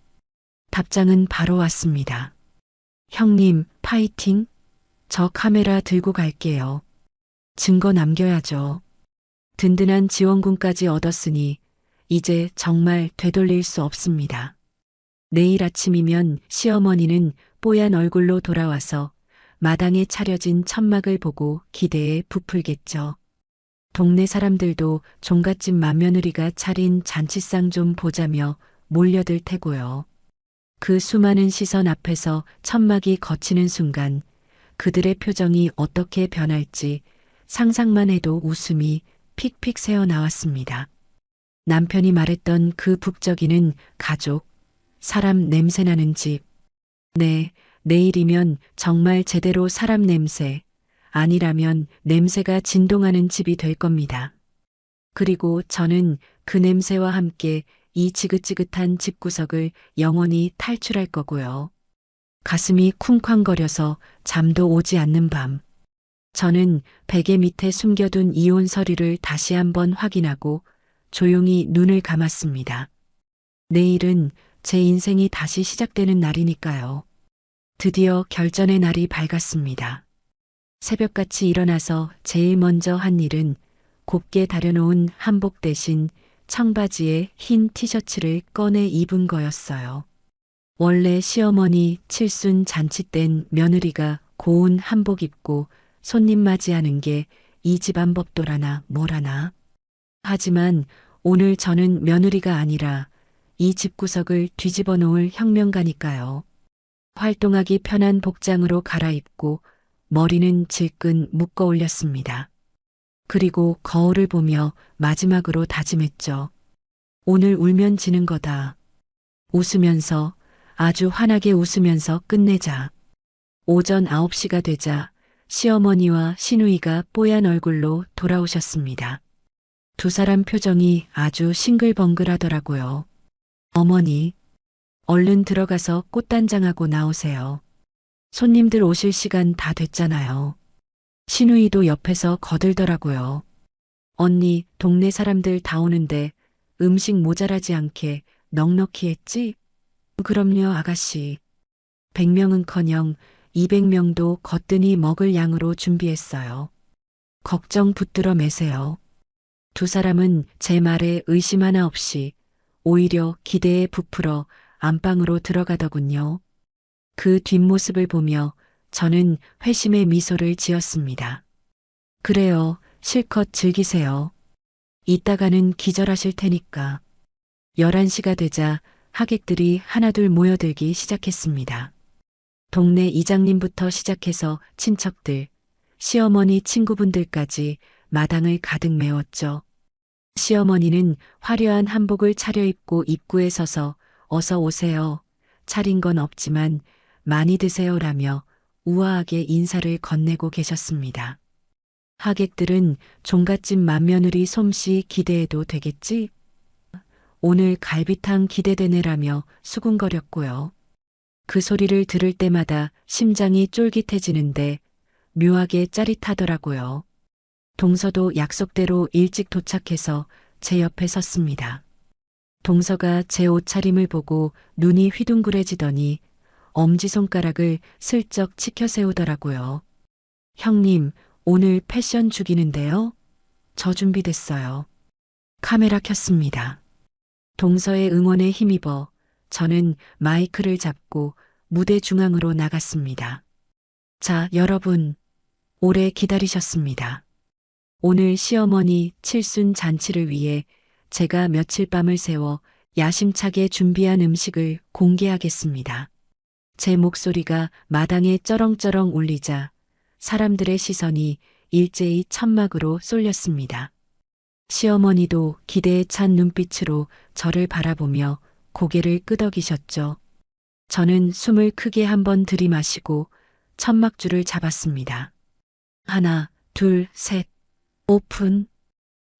답장은 바로 왔습니다. 형님, 파이팅. 저 카메라 들고 갈게요. 증거 남겨야죠. 든든한 지원금까지 얻었으니 이제 정말 되돌릴 수 없습니다. 내일 아침이면 시어머니는 뽀얀 얼굴로 돌아와서 마당에 차려진 천막을 보고 기대에 부풀겠죠. 동네 사람들도 종갓집 맏며느리가 차린 잔치상 좀 보자며 몰려들 테고요. 그 수많은 시선 앞에서 천막이 걷히는 순간 그들의 표정이 어떻게 변할지 상상만 해도 웃음이 픽픽 새어 나왔습니다. 남편이 말했던 그 북적이는 가족, 사람 냄새나는 집. 네, 내일이면 정말 제대로 사람 냄새, 아니라면 냄새가 진동하는 집이 될 겁니다. 그리고 저는 그 냄새와 함께 이 지긋지긋한 집구석을 영원히 탈출할 거고요. 가슴이 쿵쾅거려서 잠도 오지 않는 밤. 저는 베개 밑에 숨겨둔 이혼 서류를 다시 한번 확인하고 조용히 눈을 감았습니다. 내일은 제 인생이 다시 시작되는 날이니까요. 드디어 결전의 날이 밝았습니다. 새벽같이 일어나서 제일 먼저 한 일은 곱게 다려놓은 한복 대신 청바지에 흰 티셔츠를 꺼내 입은 거였어요. 원래 시어머니 칠순 잔치 땐 며느리가 고운 한복 입고 손님 맞이하는 게 이 집안 법도라나 뭐라나. 하지만 오늘 저는 며느리가 아니라 이 집구석을 뒤집어 놓을 혁명가니까요. 활동하기 편한 복장으로 갈아입고 머리는 질끈 묶어 올렸습니다. 그리고 거울을 보며 마지막으로 다짐했죠. 오늘 울면 지는 거다. 웃으면서, 아주 환하게 웃으면서 끝내자. 오전 9시가 되자 시어머니와 시누이가 뽀얀 얼굴로 돌아오셨습니다. 두 사람 표정이 아주 싱글벙글하더라고요. 어머니, 얼른 들어가서 꽃단장하고 나오세요. 손님들 오실 시간 다 됐잖아요. 시누이도 옆에서 거들더라고요. 언니, 동네 사람들 다 오는데 음식 모자라지 않게 넉넉히 했지? 그럼요, 아가씨. 100명은커녕 200명도 거뜬히 먹을 양으로 준비했어요. 걱정 붙들어 매세요. 두 사람은 제 말에 의심 하나 없이 오히려 기대에 부풀어 안방으로 들어가더군요. 그 뒷모습을 보며 저는 회심의 미소를 지었습니다. 그래요, 실컷 즐기세요. 이따가는 기절하실 테니까. 11시가 되자 하객들이 하나둘 모여들기 시작했습니다. 동네 이장님부터 시작해서 친척들, 시어머니 친구분들까지 마당을 가득 메웠죠. 시어머니는 화려한 한복을 차려입고 입구에 서서 어서 오세요. 차린 건 없지만 많이 드세요라며 우아하게 인사를 건네고 계셨습니다. 하객들은 종갓집 맏며느리 솜씨 기대해도 되겠지? 오늘 갈비탕 기대되네라며 수군거렸고요. 그 소리를 들을 때마다 심장이 쫄깃해지는데 묘하게 짜릿하더라고요. 동서도 약속대로 일찍 도착해서 제 옆에 섰습니다. 동서가 제 옷차림을 보고 눈이 휘둥그레지더니 엄지손가락을 슬쩍 치켜 세우더라고요. 형님, 오늘 패션 죽이는데요? 저 준비됐어요. 카메라 켰습니다. 동서의 응원에 힘입어 저는 마이크를 잡고 무대 중앙으로 나갔습니다. 자, 여러분, 오래 기다리셨습니다. 오늘 시어머니 칠순 잔치를 위해 제가 며칠 밤을 새워 야심차게 준비한 음식을 공개하겠습니다. 제 목소리가 마당에 쩌렁쩌렁 울리자 사람들의 시선이 일제히 천막으로 쏠렸습니다. 시어머니도 기대에 찬 눈빛으로 저를 바라보며 고개를 끄덕이셨죠. 저는 숨을 크게 한번 들이마시고 천막줄을 잡았습니다. 하나, 둘, 셋, 오픈.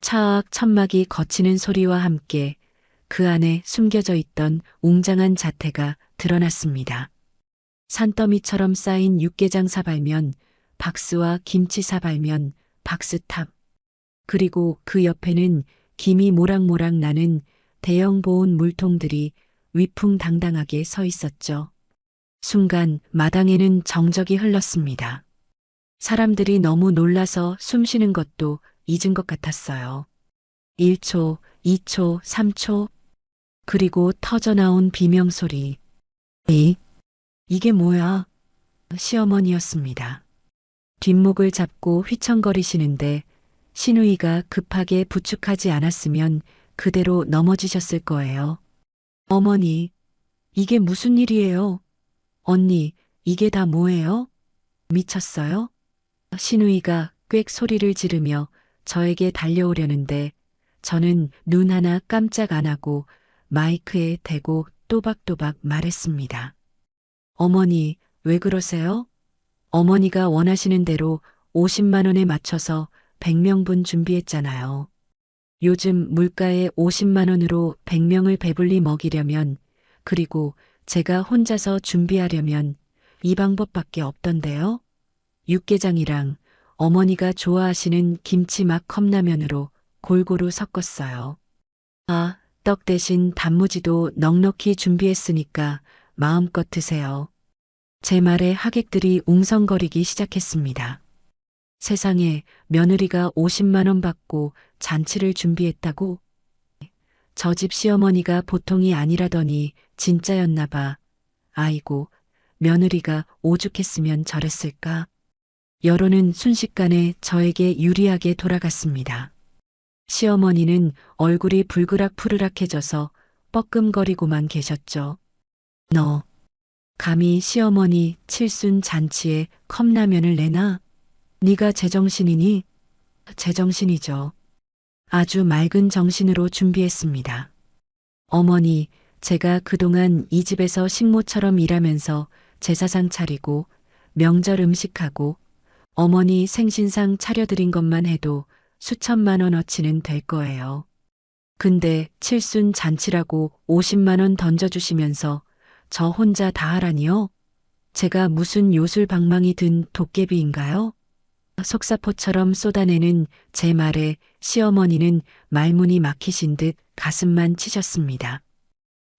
차악 천막이 거치는 소리와 함께 그 안에 숨겨져 있던 웅장한 자태가 드러났습니다. 산더미처럼 쌓인 육개장 사발면, 박스와 김치 사발면, 박스탑. 그리고 그 옆에는 김이 모락모락 나는 대형 보온 물통들이 위풍당당하게 서 있었죠. 순간 마당에는 정적이 흘렀습니다. 사람들이 너무 놀라서 숨 쉬는 것도 잊은 것 같았어요. 1초, 2초, 3초, 그리고 터져나온 비명소리. 이게 뭐야? 시어머니였습니다. 뒷목을 잡고 휘청거리시는데 시누이가 급하게 부축하지 않았으면 그대로 넘어지셨을 거예요. 어머니, 이게 무슨 일이에요? 언니, 이게 다 뭐예요? 미쳤어요? 시누이가 꽥 소리를 지르며 저에게 달려오려는데 저는 눈 하나 깜짝 안 하고 마이크에 대고 또박또박 말했습니다. 어머니, 왜 그러세요? 어머니가 원하시는 대로 50만 원에 맞춰서 100명분 준비했잖아요. 요즘 물가에 50만 원으로 100명을 배불리 먹이려면, 그리고 제가 혼자서 준비하려면 이 방법밖에 없던데요. 육개장이랑 어머니가 좋아하시는 김치맛 컵라면으로 골고루 섞었어요. 아, 떡 대신 단무지도 넉넉히 준비했으니까 마음껏 드세요. 제 말에 하객들이 웅성거리기 시작했습니다. 세상에 며느리가 50만 원 받고 잔치를 준비했다고? 저 집 시어머니가 보통이 아니라더니 진짜였나 봐. 아이고, 며느리가 오죽했으면 저랬을까? 여론은 순식간에 저에게 유리하게 돌아갔습니다. 시어머니는 얼굴이 불그락푸르락해져서 뻐끔거리고만 계셨죠. 너, 감히 시어머니 칠순 잔치에 컵라면을 내놔? 네가 제정신이니? 제정신이죠. 아주 맑은 정신으로 준비했습니다. 어머니, 제가 그동안 이 집에서 식모처럼 일하면서 제사상 차리고 명절 음식하고 어머니 생신상 차려드린 것만 해도 수천만 원어치는 될 거예요. 근데 칠순 잔치라고 50만 원 던져주시면서 저 혼자 다 하라니요? 제가 무슨 요술방망이 든 도깨비인가요? 속사포처럼 쏟아내는 제 말에 시어머니는 말문이 막히신 듯 가슴만 치셨습니다.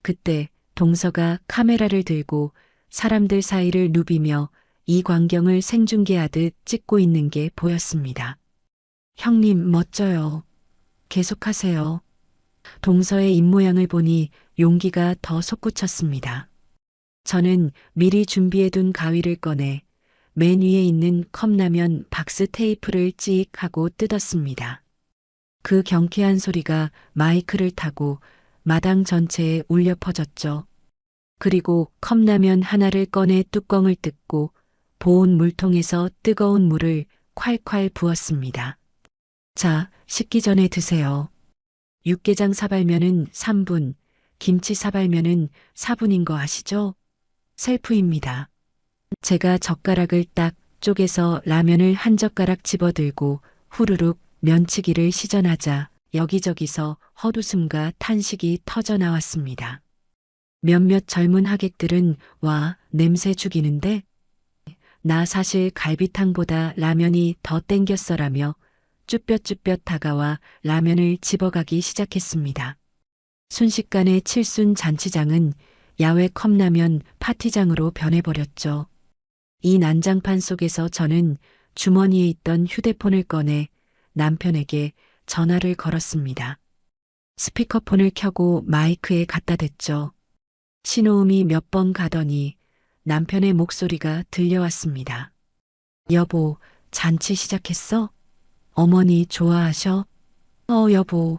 그때 동서가 카메라를 들고 사람들 사이를 누비며 이 광경을 생중계하듯 찍고 있는 게 보였습니다. 형님 멋져요. 계속하세요. 동서의 입모양을 보니 용기가 더 솟구쳤습니다. 저는 미리 준비해둔 가위를 꺼내 맨 위에 있는 컵라면 박스 테이프를 찍 하고 뜯었습니다. 그 경쾌한 소리가 마이크를 타고 마당 전체에 울려 퍼졌죠. 그리고 컵라면 하나를 꺼내 뚜껑을 뜯고 보온 물통에서 뜨거운 물을 콸콸 부었습니다. 자, 식기 전에 드세요. 육개장 사발면은 3분, 김치 사발면은 4분인 거 아시죠? 셀프입니다. 제가 젓가락을 딱 쪼개서 라면을 한 젓가락 집어들고 후루룩 면치기를 시전하자 여기저기서 헛웃음과 탄식이 터져 나왔습니다. 몇몇 젊은 하객들은 와, 냄새 죽이는데? 나 사실 갈비탕보다 라면이 더 땡겼어라며 쭈뼛쭈뼛 다가와 라면을 집어가기 시작했습니다. 순식간에 칠순 잔치장은 야외 컵라면 파티장으로 변해버렸죠. 이 난장판 속에서 저는 주머니에 있던 휴대폰을 꺼내 남편에게 전화를 걸었습니다. 스피커폰을 켜고 마이크에 갖다 댔죠. 신호음이 몇 번 가더니 남편의 목소리가 들려왔습니다. 여보, 잔치 시작했어? 어머니 좋아하셔? 여보.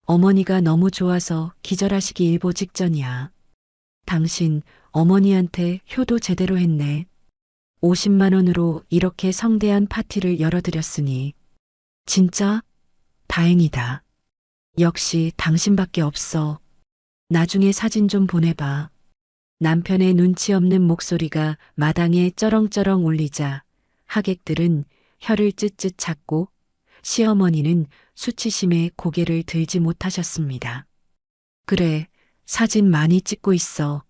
어머니가 너무 좋아서 기절하시기 일보 직전이야. 당신 어머니한테 효도 제대로 했네. 50만 원으로 이렇게 성대한 파티를 열어드렸으니. 진짜? 다행이다. 역시 당신밖에 없어. 나중에 사진 좀 보내봐. 남편의 눈치 없는 목소리가 마당에 쩌렁쩌렁 울리자 하객들은 혀를 쯧쯧 찾고 시어머니는 수치심에 고개를 들지 못하셨습니다. 그래, 사진 많이 찍고 있어.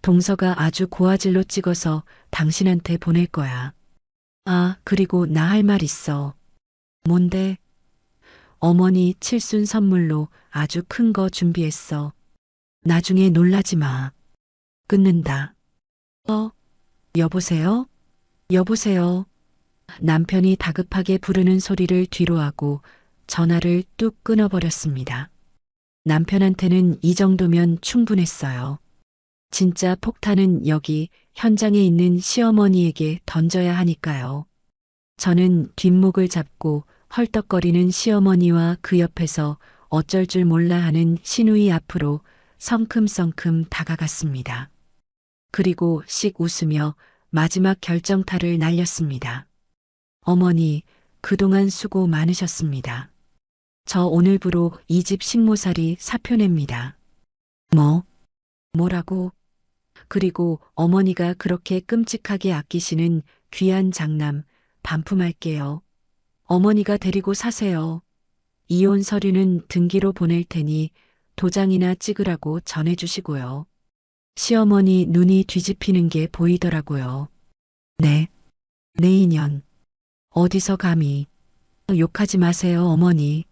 동서가 아주 고화질로 찍어서 당신한테 보낼 거야. 아, 그리고 나 할 말 있어. 뭔데? 어머니 칠순 선물로 아주 큰 거 준비했어. 나중에 놀라지 마. 끊는다. 여보세요? 여보세요? 남편이 다급하게 부르는 소리를 뒤로하고 전화를 뚝 끊어버렸습니다. 남편한테는 이 정도면 충분했어요. 진짜 폭탄은 여기 현장에 있는 시어머니에게 던져야 하니까요. 저는 뒷목을 잡고 헐떡거리는 시어머니와 그 옆에서 어쩔 줄 몰라 하는 시누이 앞으로 성큼성큼 다가갔습니다. 그리고 씩 웃으며 마지막 결정타를 날렸습니다. 어머니, 그동안 수고 많으셨습니다. 저 오늘부로 이 집 식모살이 사표 냅니다. 뭐라고? 그리고 어머니가 그렇게 끔찍하게 아끼시는 귀한 장남 반품할게요. 어머니가 데리고 사세요. 이혼 서류는 등기로 보낼 테니 도장이나 찍으라고 전해주시고요. 시어머니 눈이 뒤집히는 게 보이더라고요. 네, 내 인연. 어디서 감히. 욕하지 마세요, 어머니.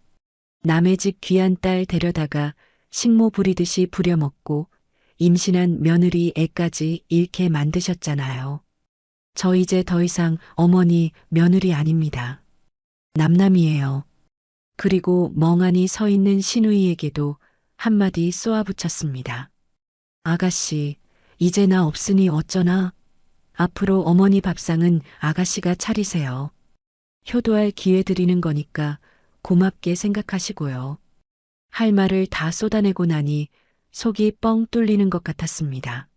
남의 집 귀한 딸 데려다가 식모 부리듯이 부려먹고 임신한 며느리 애까지 잃게 만드셨잖아요. 저 이제 더 이상 어머니 며느리 아닙니다. 남남이에요. 그리고 멍하니 서 있는 시누이에게도 한마디 쏘아붙였습니다. 아가씨, 이제 나 없으니 어쩌나? 앞으로 어머니 밥상은 아가씨가 차리세요. 효도할 기회 드리는 거니까 고맙게 생각하시고요. 할 말을 다 쏟아내고 나니 속이 뻥 뚫리는 것 같았습니다.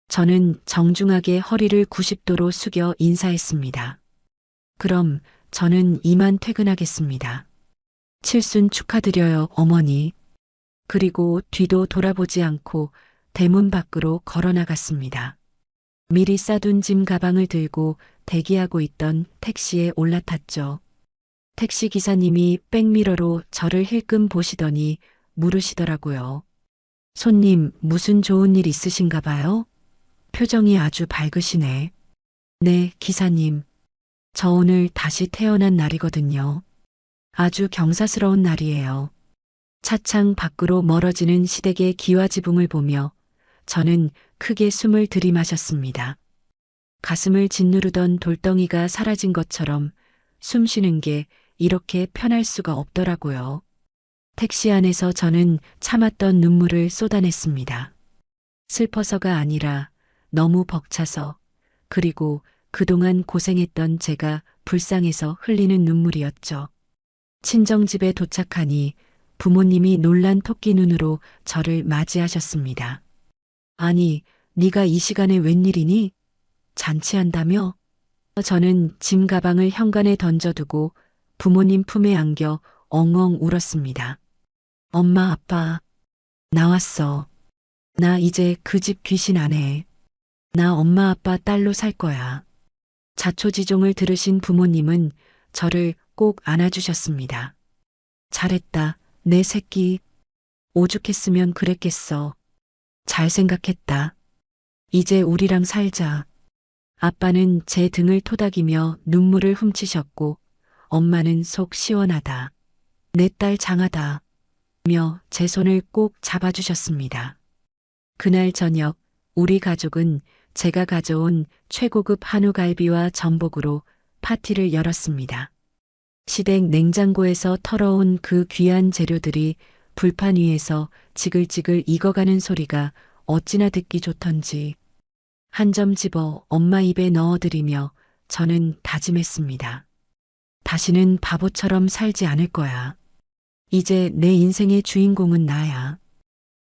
저는 정중하게 허리를 90도로 숙여 인사했습니다. 그럼 저는 이만 퇴근하겠습니다. 칠순 축하드려요, 어머니. 그리고 뒤도 돌아보지 않고 대문 밖으로 걸어 나갔습니다. 미리 싸둔 짐 가방을 들고 대기하고 있던 택시에 올라탔죠. 택시 기사님이 백미러로 저를 힐끔 보시더니 물으시더라고요. 손님, 무슨 좋은 일 있으신가 봐요? 표정이 아주 밝으시네. 네, 기사님. 저 오늘 다시 태어난 날이거든요. 아주 경사스러운 날이에요. 차창 밖으로 멀어지는 시댁의 기와지붕을 보며 저는 크게 숨을 들이마셨습니다. 가슴을 짓누르던 돌덩이가 사라진 것처럼 숨 쉬는 게 이렇게 편할 수가 없더라고요. 택시 안에서 저는 참았던 눈물을 쏟아냈습니다. 슬퍼서가 아니라 너무 벅차서, 그리고 그동안 고생했던 제가 불쌍해서 흘리는 눈물이었죠. 친정집에 도착하니 부모님이 놀란 토끼 눈으로 저를 맞이하셨습니다. 아니, 네가 이 시간에 웬일이니? 잔치한다며? 저는 짐 가방을 현관에 던져두고 부모님 품에 안겨 엉엉 울었습니다. 엄마, 아빠, 나왔어. 나 이제 그 집 귀신 안 해. 나 엄마 아빠 딸로 살 거야. 자초지종을 들으신 부모님은 저를 꼭 안아주셨습니다. 잘했다, 내 새끼. 오죽했으면 그랬겠어. 잘 생각했다. 이제 우리랑 살자. 아빠는 제 등을 토닥이며 눈물을 훔치셨고 엄마는 속 시원하다. 내 딸 장하다. 며 제 손을 꼭 잡아주셨습니다. 그날 저녁 우리 가족은 제가 가져온 최고급 한우갈비와 전복으로 파티를 열었습니다. 시댁 냉장고에서 털어온 그 귀한 재료들이 불판 위에서 지글지글 익어가는 소리가 어찌나 듣기 좋던지 한 점 집어 엄마 입에 넣어드리며 저는 다짐했습니다. 다시는 바보처럼 살지 않을 거야. 이제 내 인생의 주인공은 나야.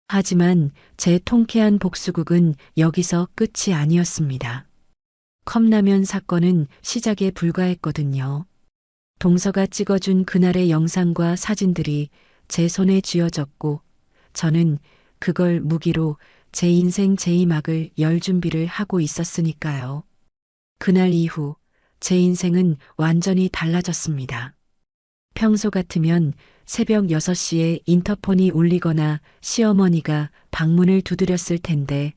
하지만 제 통쾌한 복수극은 여기서 끝이 아니었습니다. 컵라면 사건은 시작에 불과했거든요. 동서가 찍어준 그날의 영상과 사진들이 제 손에 쥐어졌고 저는 그걸 무기로 제 인생 제2막을 열 준비를 하고 있었으니까요. 그날 이후 제 인생은 완전히 달라졌습니다. 평소 같으면 새벽 6시에 인터폰이 울리거나 시어머니가 방문을 두드렸을 텐데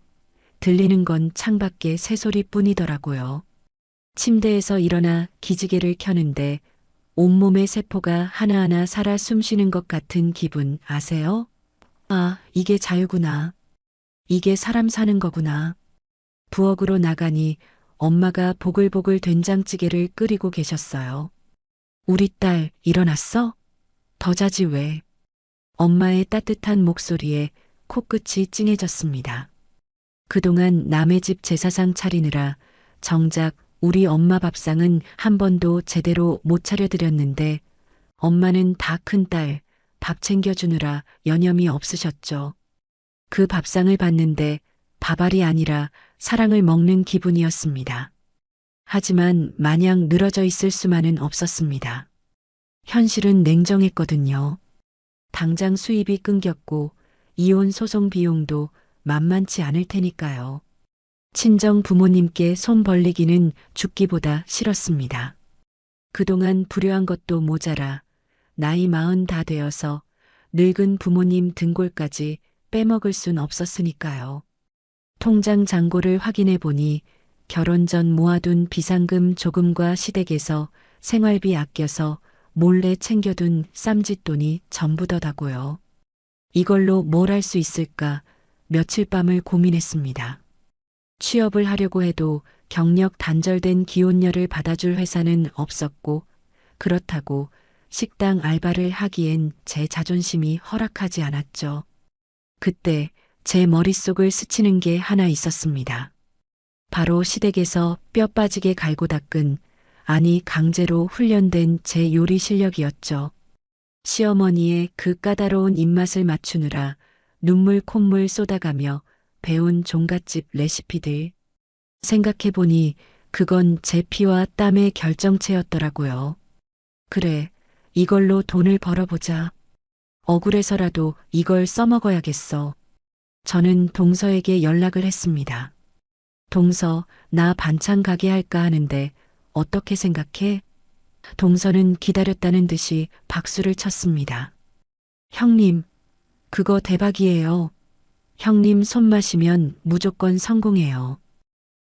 들리는 건 창밖의 새소리뿐이더라고요. 침대에서 일어나 기지개를 켜는데 온몸의 세포가 하나하나 살아 숨쉬는 것 같은 기분 아세요? 아, 이게 자유구나. 이게 사람 사는 거구나. 부엌으로 나가니 엄마가 보글보글 된장찌개를 끓이고 계셨어요. 우리 딸 일어났어? 더 자지 왜? 엄마의 따뜻한 목소리에 코끝이 찡해졌습니다. 그동안 남의 집 제사상 차리느라 정작 우리 엄마 밥상은 한 번도 제대로 못 차려드렸는데 엄마는 다 큰딸 밥 챙겨주느라 여념이 없으셨죠. 그 밥상을 봤는데 밥알이 아니라 사랑을 먹는 기분이었습니다. 하지만 마냥 늘어져 있을 수만은 없었습니다. 현실은 냉정했거든요. 당장 수입이 끊겼고 이혼 소송 비용도 만만치 않을 테니까요. 친정 부모님께 손 벌리기는 죽기보다 싫었습니다. 그동안 불효한 것도 모자라 나이 40 다 되어서 늙은 부모님 등골까지 빼먹을 순 없었으니까요. 통장 잔고를 확인해 보니 결혼 전 모아둔 비상금 조금과 시댁에서 생활비 아껴서 몰래 챙겨둔 쌈짓돈이 전부더다고요. 이걸로 뭘 할 수 있을까 며칠 밤을 고민했습니다. 취업을 하려고 해도 경력 단절된 기혼녀를 받아줄 회사는 없었고 그렇다고 식당 알바를 하기엔 제 자존심이 허락하지 않았죠. 그때 제 머릿속을 스치는 게 하나 있었습니다. 바로 시댁에서 뼈 빠지게 갈고 닦은, 아니 강제로 훈련된 제 요리 실력이었죠. 시어머니의 그 까다로운 입맛을 맞추느라 눈물 콧물 쏟아가며 배운 종갓집 레시피들. 생각해보니 그건 제 피와 땀의 결정체였더라고요. 그래, 이걸로 돈을 벌어보자. 억울해서라도 이걸 써먹어야겠어. 저는 동서에게 연락을 했습니다. 동서, 나 반찬 가게 할까 하는데 어떻게 생각해? 동서는 기다렸다는 듯이 박수를 쳤습니다. 형님, 그거 대박이에요. 형님 손마시면 무조건 성공해요.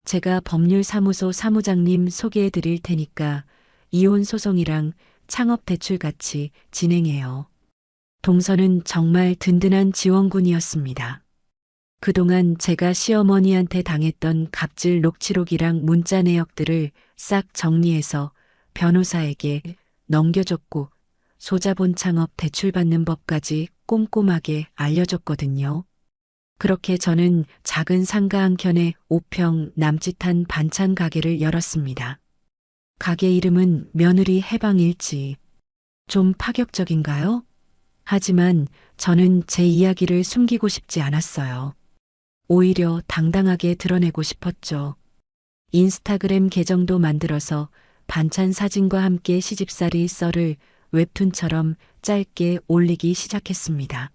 제가 법률사무소 사무장님 소개해 드릴 테니까 이혼 소송이랑 창업 대출 같이 진행해요. 동서는 정말 든든한 지원군이었습니다. 그동안 제가 시어머니한테 당했던 갑질 녹취록이랑 문자 내역들을 싹 정리해서 변호사에게 넘겨줬고 소자본 창업 대출받는 법까지 꼼꼼하게 알려줬거든요. 그렇게 저는 작은 상가 한 켠에 5평 남짓한 반찬 가게를 열었습니다. 가게 이름은 며느리 해방일지. 좀 파격적인가요? 하지만 저는 제 이야기를 숨기고 싶지 않았어요. 오히려 당당하게 드러내고 싶었죠. 인스타그램 계정도 만들어서 반찬 사진과 함께 시집살이 썰을 웹툰처럼 짧게 올리기 시작했습니다.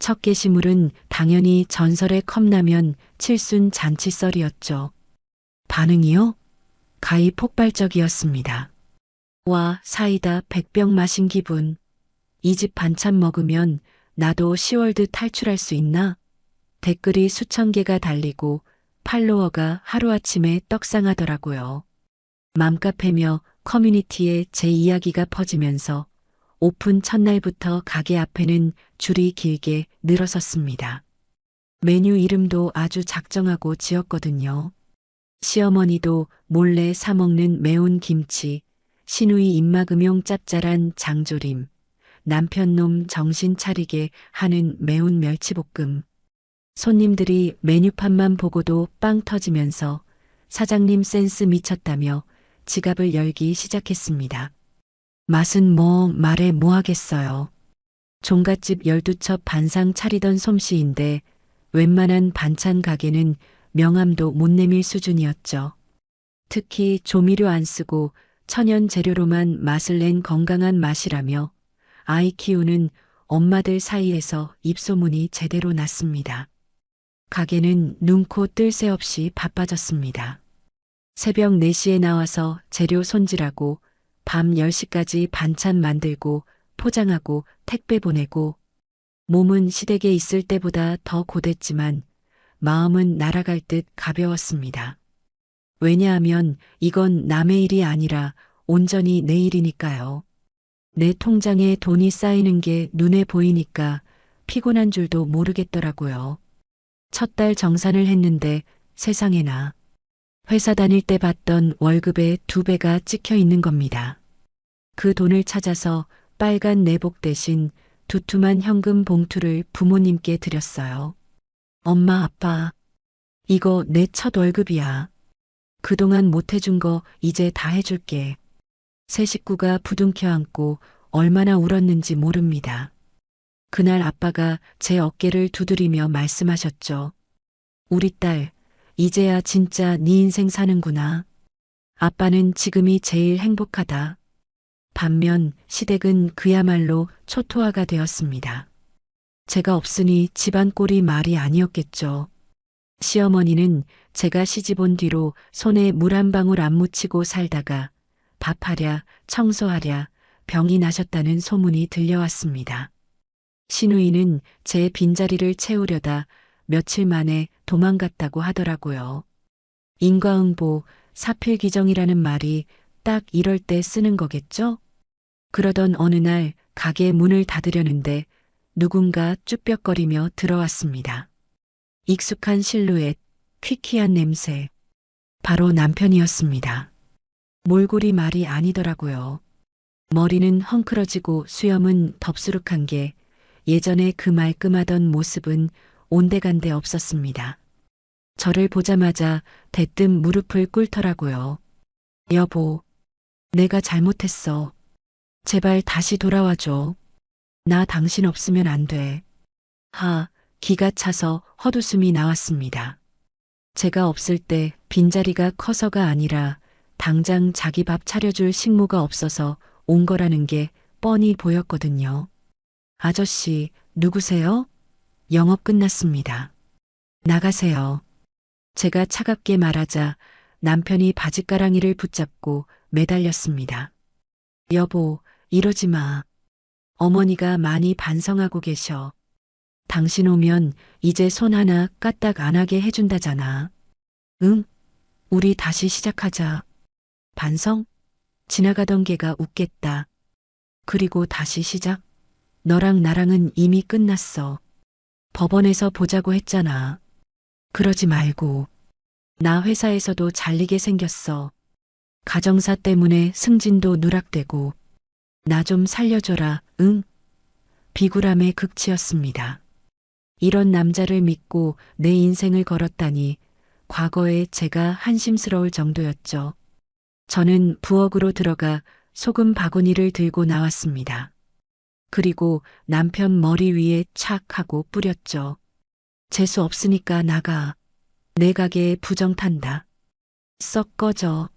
첫 게시물은 당연히 전설의 컵라면 칠순 잔치썰이었죠. 반응이요? 가히 폭발적이었습니다. 와, 사이다 100병 마신 기분. 이 집 반찬 먹으면 나도 시월드 탈출할 수 있나? 댓글이 수천 개가 달리고 팔로워가 하루아침에 떡상하더라고요. 맘카페며 커뮤니티에 제 이야기가 퍼지면서 오픈 첫날부터 가게 앞에는 줄이 길게 늘어섰습니다. 메뉴 이름도 아주 작정하고 지었거든요. 시어머니도 몰래 사먹는 매운 김치, 시누이 입막음용 짭짤한 장조림, 남편놈 정신 차리게 하는 매운 멸치볶음. 손님들이 메뉴판만 보고도 빵 터지면서 사장님 센스 미쳤다며 지갑을 열기 시작했습니다. 맛은 뭐 말해 뭐 하겠어요. 종갓집 12첩 반상 차리던 솜씨인데 웬만한 반찬 가게는 명함도 못 내밀 수준이었죠. 특히 조미료 안 쓰고 천연 재료로만 맛을 낸 건강한 맛이라며 아이 키우는 엄마들 사이에서 입소문이 제대로 났습니다. 가게는 눈코 뜰 새 없이 바빠졌습니다. 새벽 4시에 나와서 재료 손질하고 밤 10시까지 반찬 만들고 포장하고 택배 보내고 몸은 시댁에 있을 때보다 더 고됐지만 마음은 날아갈 듯 가벼웠습니다. 왜냐하면 이건 남의 일이 아니라 온전히 내 일이니까요. 내 통장에 돈이 쌓이는 게 눈에 보이니까 피곤한 줄도 모르겠더라고요. 첫 달 정산을 했는데 세상에나 회사 다닐 때 받던 월급의 2배가 찍혀 있는 겁니다. 그 돈을 찾아서 빨간 내복 대신 두툼한 현금 봉투를 부모님께 드렸어요. 엄마, 아빠, 이거 내 첫 월급이야. 그동안 못 해준 거 이제 다 해줄게. 세 식구가 부둥켜 안고 얼마나 울었는지 모릅니다. 그날 아빠가 제 어깨를 두드리며 말씀하셨죠. 우리 딸, 이제야 진짜 네 인생 사는구나. 아빠는 지금이 제일 행복하다. 반면 시댁은 그야말로 초토화가 되었습니다. 제가 없으니 집안 꼴이 말이 아니었겠죠. 시어머니는 제가 시집 온 뒤로 손에 물 한 방울 안 묻히고 살다가 밥하랴, 청소하랴, 병이 나셨다는 소문이 들려왔습니다. 시누이는 제 빈자리를 채우려다 며칠 만에 도망갔다고 하더라고요. 인과응보, 사필귀정이라는 말이 딱 이럴 때 쓰는 거겠죠? 그러던 어느 날 가게 문을 닫으려는데 누군가 쭈뼛거리며 들어왔습니다. 익숙한 실루엣, 퀴퀴한 냄새. 바로 남편이었습니다. 몰골이 말이 아니더라고요. 머리는 헝클어지고 수염은 덥수룩한 게 예전에 그 말끔하던 모습은 온데간데 없었습니다. 저를 보자마자 대뜸 무릎을 꿇더라고요. 여보, 내가 잘못했어. 제발 다시 돌아와줘. 나 당신 없으면 안 돼. 기가 차서 헛웃음이 나왔습니다. 제가 없을 때 빈자리가 커서가 아니라 당장 자기 밥 차려줄 식모가 없어서 온 거라는 게 뻔히 보였거든요. 아저씨, 누구세요? 영업 끝났습니다. 나가세요. 제가 차갑게 말하자 남편이 바짓가랑이를 붙잡고 매달렸습니다. 여보, 이러지 마. 어머니가 많이 반성하고 계셔. 당신 오면 이제 손 하나 까딱 안 하게 해준다잖아. 응? 우리 다시 시작하자. 반성? 지나가던 개가 웃겠다. 그리고 다시 시작? 너랑 나랑은 이미 끝났어. 법원에서 보자고 했잖아. 그러지 말고. 나 회사에서도 잘리게 생겼어. 가정사 때문에 승진도 누락되고. 나 좀 살려줘라, 응? 비굴함의 극치였습니다. 이런 남자를 믿고 내 인생을 걸었다니 과거에 제가 한심스러울 정도였죠. 저는 부엌으로 들어가 소금 바구니를 들고 나왔습니다. 그리고 남편 머리 위에 착 하고 뿌렸죠. 재수 없으니까 나가. 내 가게에 부정 탄다. 썩 꺼져.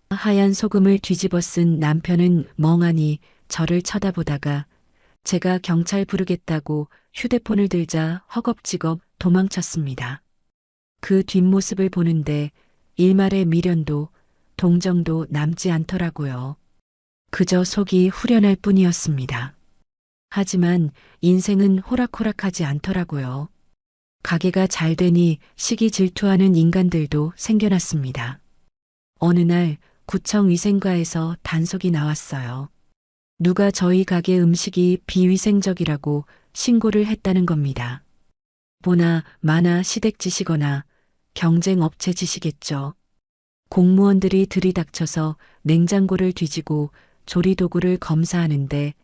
하얀 소금을 뒤집어 쓴 남편은 멍하니 저를 쳐다보다가 제가 경찰 부르겠다고 휴대폰을 들자 허겁지겁 도망쳤습니다. 그 뒷모습을 보는데 일말의 미련도 동정도 남지 않더라고요. 그저 속이 후련할 뿐이었습니다. 하지만 인생은 호락호락하지 않더라고요. 가게가 잘 되니 시기 질투하는 인간들도 생겨났습니다. 어느 날 구청 위생과에서 단속이 나왔어요. 누가 저희 가게 음식이 비위생적이라고 신고를 했다는 겁니다. 보나 마나 시댁 짓이거나 경쟁업체 짓이겠죠. 공무원들이 들이닥쳐서 냉장고를 뒤지고 조리도구를 검사하는데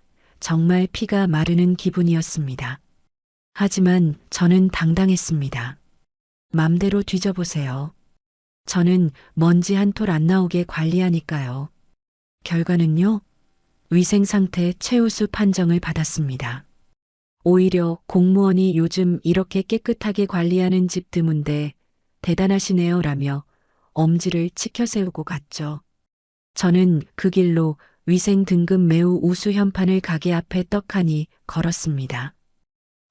정말 피가 마르는 기분이었습니다. 하지만 저는 당당했습니다. 맘대로 뒤져보세요. 저는 먼지 한 톨 안 나오게 관리하니까요. 결과는요? 위생 상태 최우수 판정을 받았습니다. 오히려 공무원이 요즘 이렇게 깨끗하게 관리하는 집 드문데 대단하시네요 라며 엄지를 치켜세우고 갔죠. 저는 그 길로 위생 등급 매우 우수 현판을 가게 앞에 떡하니 걸었습니다.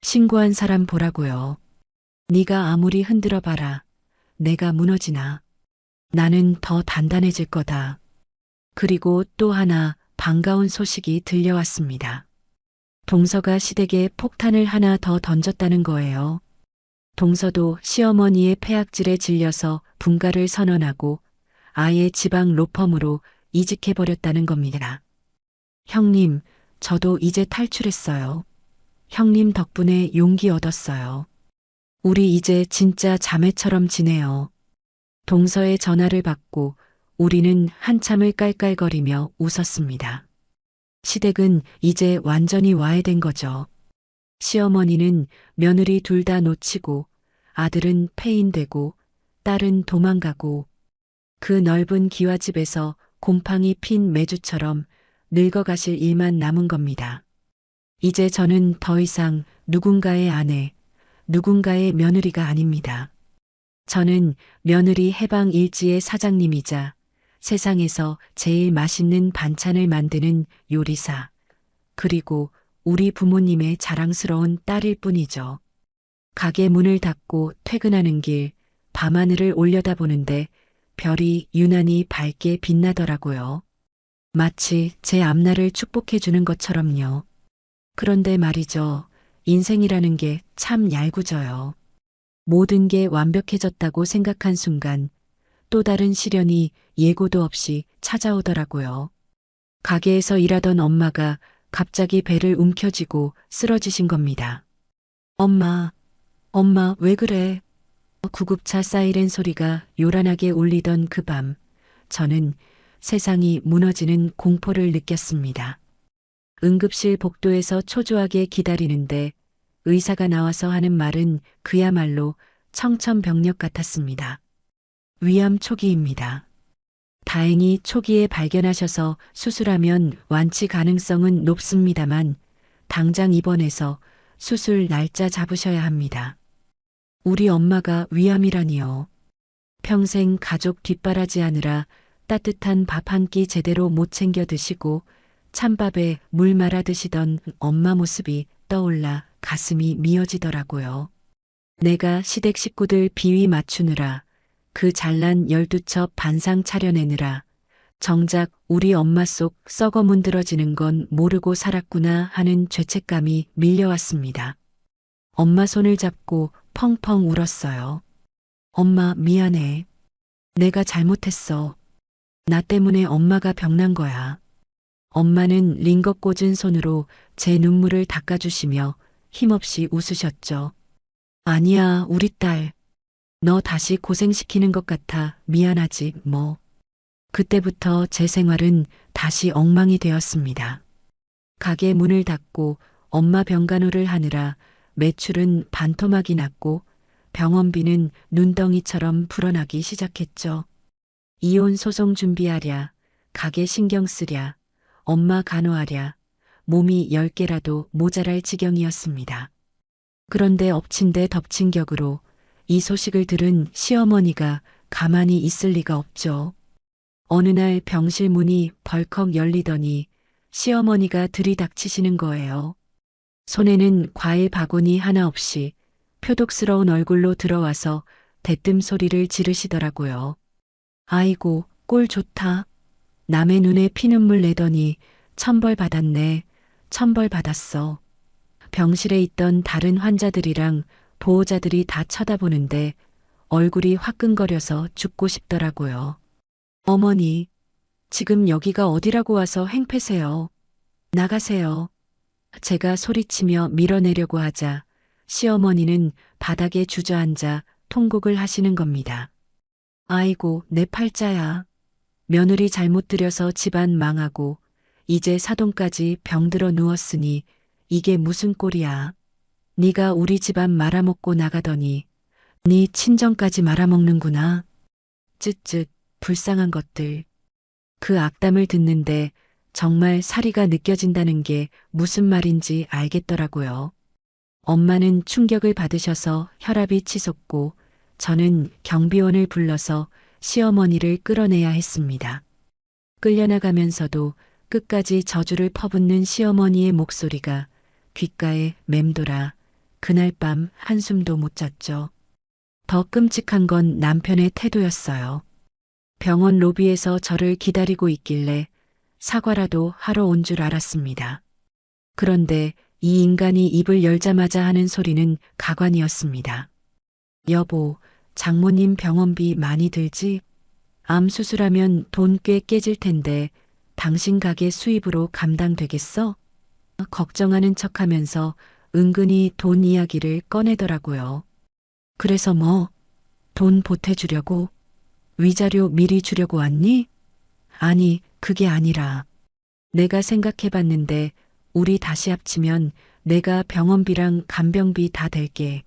신고한 사람 보라고요. 네가 아무리 흔들어 봐라. 내가 무너지나. 나는 더 단단해질 거다. 그리고 또 하나 반가운 소식이 들려왔습니다. 동서가 시댁에 폭탄을 하나 더 던졌다는 거예요. 동서도 시어머니의 폐악질에 질려서 분가를 선언하고 아예 지방 로펌으로 이직해버렸다는 겁니다. 형님, 저도 이제 탈출했어요. 형님 덕분에 용기 얻었어요. 우리 이제 진짜 자매처럼 지내요. 동서의 전화를 받고 우리는 한참을 깔깔거리며 웃었습니다. 시댁은 이제 완전히 와해된 거죠. 시어머니는 며느리 둘 다 놓치고 아들은 폐인되고 딸은 도망가고 그 넓은 기와집에서 곰팡이 핀 메주처럼 늙어가실 일만 남은 겁니다. 이제 저는 더 이상 누군가의 아내, 누군가의 며느리가 아닙니다. 저는 며느리 해방 일지의 사장님이자 세상에서 제일 맛있는 반찬을 만드는 요리사. 그리고 우리 부모님의 자랑스러운 딸일 뿐이죠. 가게 문을 닫고 퇴근하는 길, 밤하늘을 올려다보는데 별이 유난히 밝게 빛나더라고요. 마치 제 앞날을 축복해주는 것처럼요. 그런데 말이죠. 인생이라는 게 참 얄궂어요. 모든 게 완벽해졌다고 생각한 순간 또 다른 시련이 예고도 없이 찾아오더라고요. 가게에서 일하던 엄마가 갑자기 배를 움켜쥐고 쓰러지신 겁니다. 엄마, 엄마, 왜 그래? 구급차 사이렌 소리가 요란하게 울리던 그 밤, 저는 세상이 무너지는 공포를 느꼈습니다. 응급실 복도에서 초조하게 기다리는데 의사가 나와서 하는 말은 그야말로 청천벽력 같았습니다. 위암 초기입니다. 다행히 초기에 발견하셔서 수술하면 완치 가능성은 높습니다만 당장 입원해서 수술 날짜 잡으셔야 합니다. 우리 엄마가 위암이라니요. 평생 가족 뒷바라지하느라 따뜻한 밥 한 끼 제대로 못 챙겨 드시고 찬밥에 물 말아 드시던 엄마 모습이 떠올라 가슴이 미어지더라고요. 내가 시댁 식구들 비위 맞추느라 그 잘난 12첩 반상 차려내느라 정작 우리 엄마 속 썩어 문드러지는 건 모르고 살았구나 하는 죄책감이 밀려왔습니다. 엄마 손을 잡고 펑펑 울었어요. 엄마 미안해. 내가 잘못했어. 나 때문에 엄마가 병난 거야. 엄마는 링거 꽂은 손으로 제 눈물을 닦아주시며 힘없이 웃으셨죠. 아니야, 우리 딸. 너 다시 고생시키는 것 같아 미안하지 뭐. 그때부터 제 생활은 다시 엉망이 되었습니다. 가게 문을 닫고 엄마 병간호를 하느라 매출은 반토막이 났고 병원비는 눈덩이처럼 불어나기 시작했죠. 이혼 소송 준비하랴, 가게 신경 쓰랴, 엄마 간호하랴, 몸이 10개라도 모자랄 지경이었습니다. 그런데 엎친 데 덮친 격으로 이 소식을 들은 시어머니가 가만히 있을 리가 없죠. 어느 날 병실 문이 벌컥 열리더니 시어머니가 들이닥치시는 거예요. 손에는 과일 바구니 하나 없이 표독스러운 얼굴로 들어와서 대뜸 소리를 지르시더라고요. 아이고, 꼴 좋다. 남의 눈에 피눈물 내더니 천벌 받았네. 천벌 받았어. 병실에 있던 다른 환자들이랑 보호자들이 다 쳐다보는데 얼굴이 화끈거려서 죽고 싶더라고요. 어머니, 지금 여기가 어디라고 와서 행패세요. 나가세요. 제가 소리치며 밀어내려고 하자 시어머니는 바닥에 주저앉아 통곡을 하시는 겁니다. 아이고, 내 팔자야. 며느리 잘못 들여서 집안 망하고 이제 사돈까지 병들어 누웠으니 이게 무슨 꼴이야. 네가 우리 집안 말아먹고 나가더니 네 친정까지 말아먹는구나. 쯧쯧 불쌍한 것들. 그 악담을 듣는데 정말 사리가 느껴진다는 게 무슨 말인지 알겠더라고요. 엄마는 충격을 받으셔서 혈압이 치솟고 저는 경비원을 불러서 시어머니를 끌어내야 했습니다. 끌려나가면서도 끝까지 저주를 퍼붓는 시어머니의 목소리가 귓가에 맴돌아 그날 밤 한숨도 못 잤죠. 더 끔찍한 건 남편의 태도였어요. 병원 로비에서 저를 기다리고 있길래 사과라도 하러 온 줄 알았습니다. 그런데 이 인간이 입을 열자마자 하는 소리는 가관이었습니다. 여보, 장모님 병원비 많이 들지? 암 수술하면 돈 꽤 깨질 텐데 당신 가게 수입으로 감당되겠어? 걱정하는 척하면서 은근히 돈 이야기를 꺼내더라고요. 그래서 뭐? 돈 보태주려고? 위자료 미리 주려고 왔니? 아니, 그게 아니라 내가 생각해봤는데 우리 다시 합치면 내가 병원비랑 간병비 다 댈게.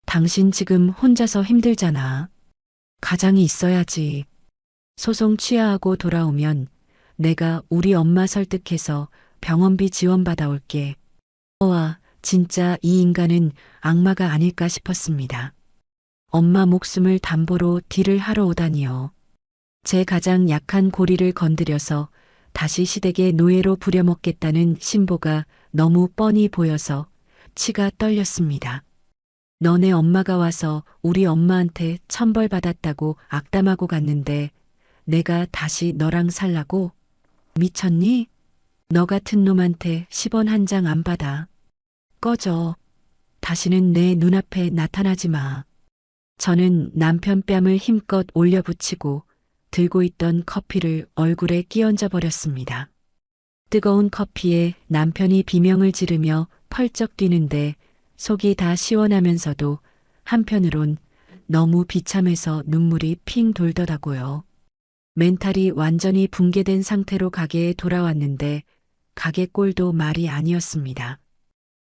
당신 지금 혼자서 힘들잖아. 가장이 있어야지. 소송 취하하고 돌아오면 내가 우리 엄마 설득해서 병원비 지원받아 올게. 와, 진짜 이 인간은 악마가 아닐까 싶었습니다. 엄마 목숨을 담보로 딜을 하러 오다니요. 제 가장 약한 고리를 건드려서 다시 시댁의 노예로 부려먹겠다는 신보가 너무 뻔히 보여서 치가 떨렸습니다. 너네 엄마가 와서 우리 엄마한테 천벌받았다고 악담하고 갔는데 내가 다시 너랑 살라고? 미쳤니? 너 같은 놈한테 10원 한 장 안 받아. 꺼져. 다시는 내 눈앞에 나타나지 마. 저는 남편 뺨을 힘껏 올려붙이고 들고 있던 커피를 얼굴에 끼얹어 버렸습니다. 뜨거운 커피에 남편이 비명을 지르며 펄쩍 뛰는데 속이 다 시원하면서도 한편으론 너무 비참해서 눈물이 핑 돌더라고요. 멘탈이 완전히 붕괴된 상태로 가게에 돌아왔는데 가게 꼴도 말이 아니었습니다.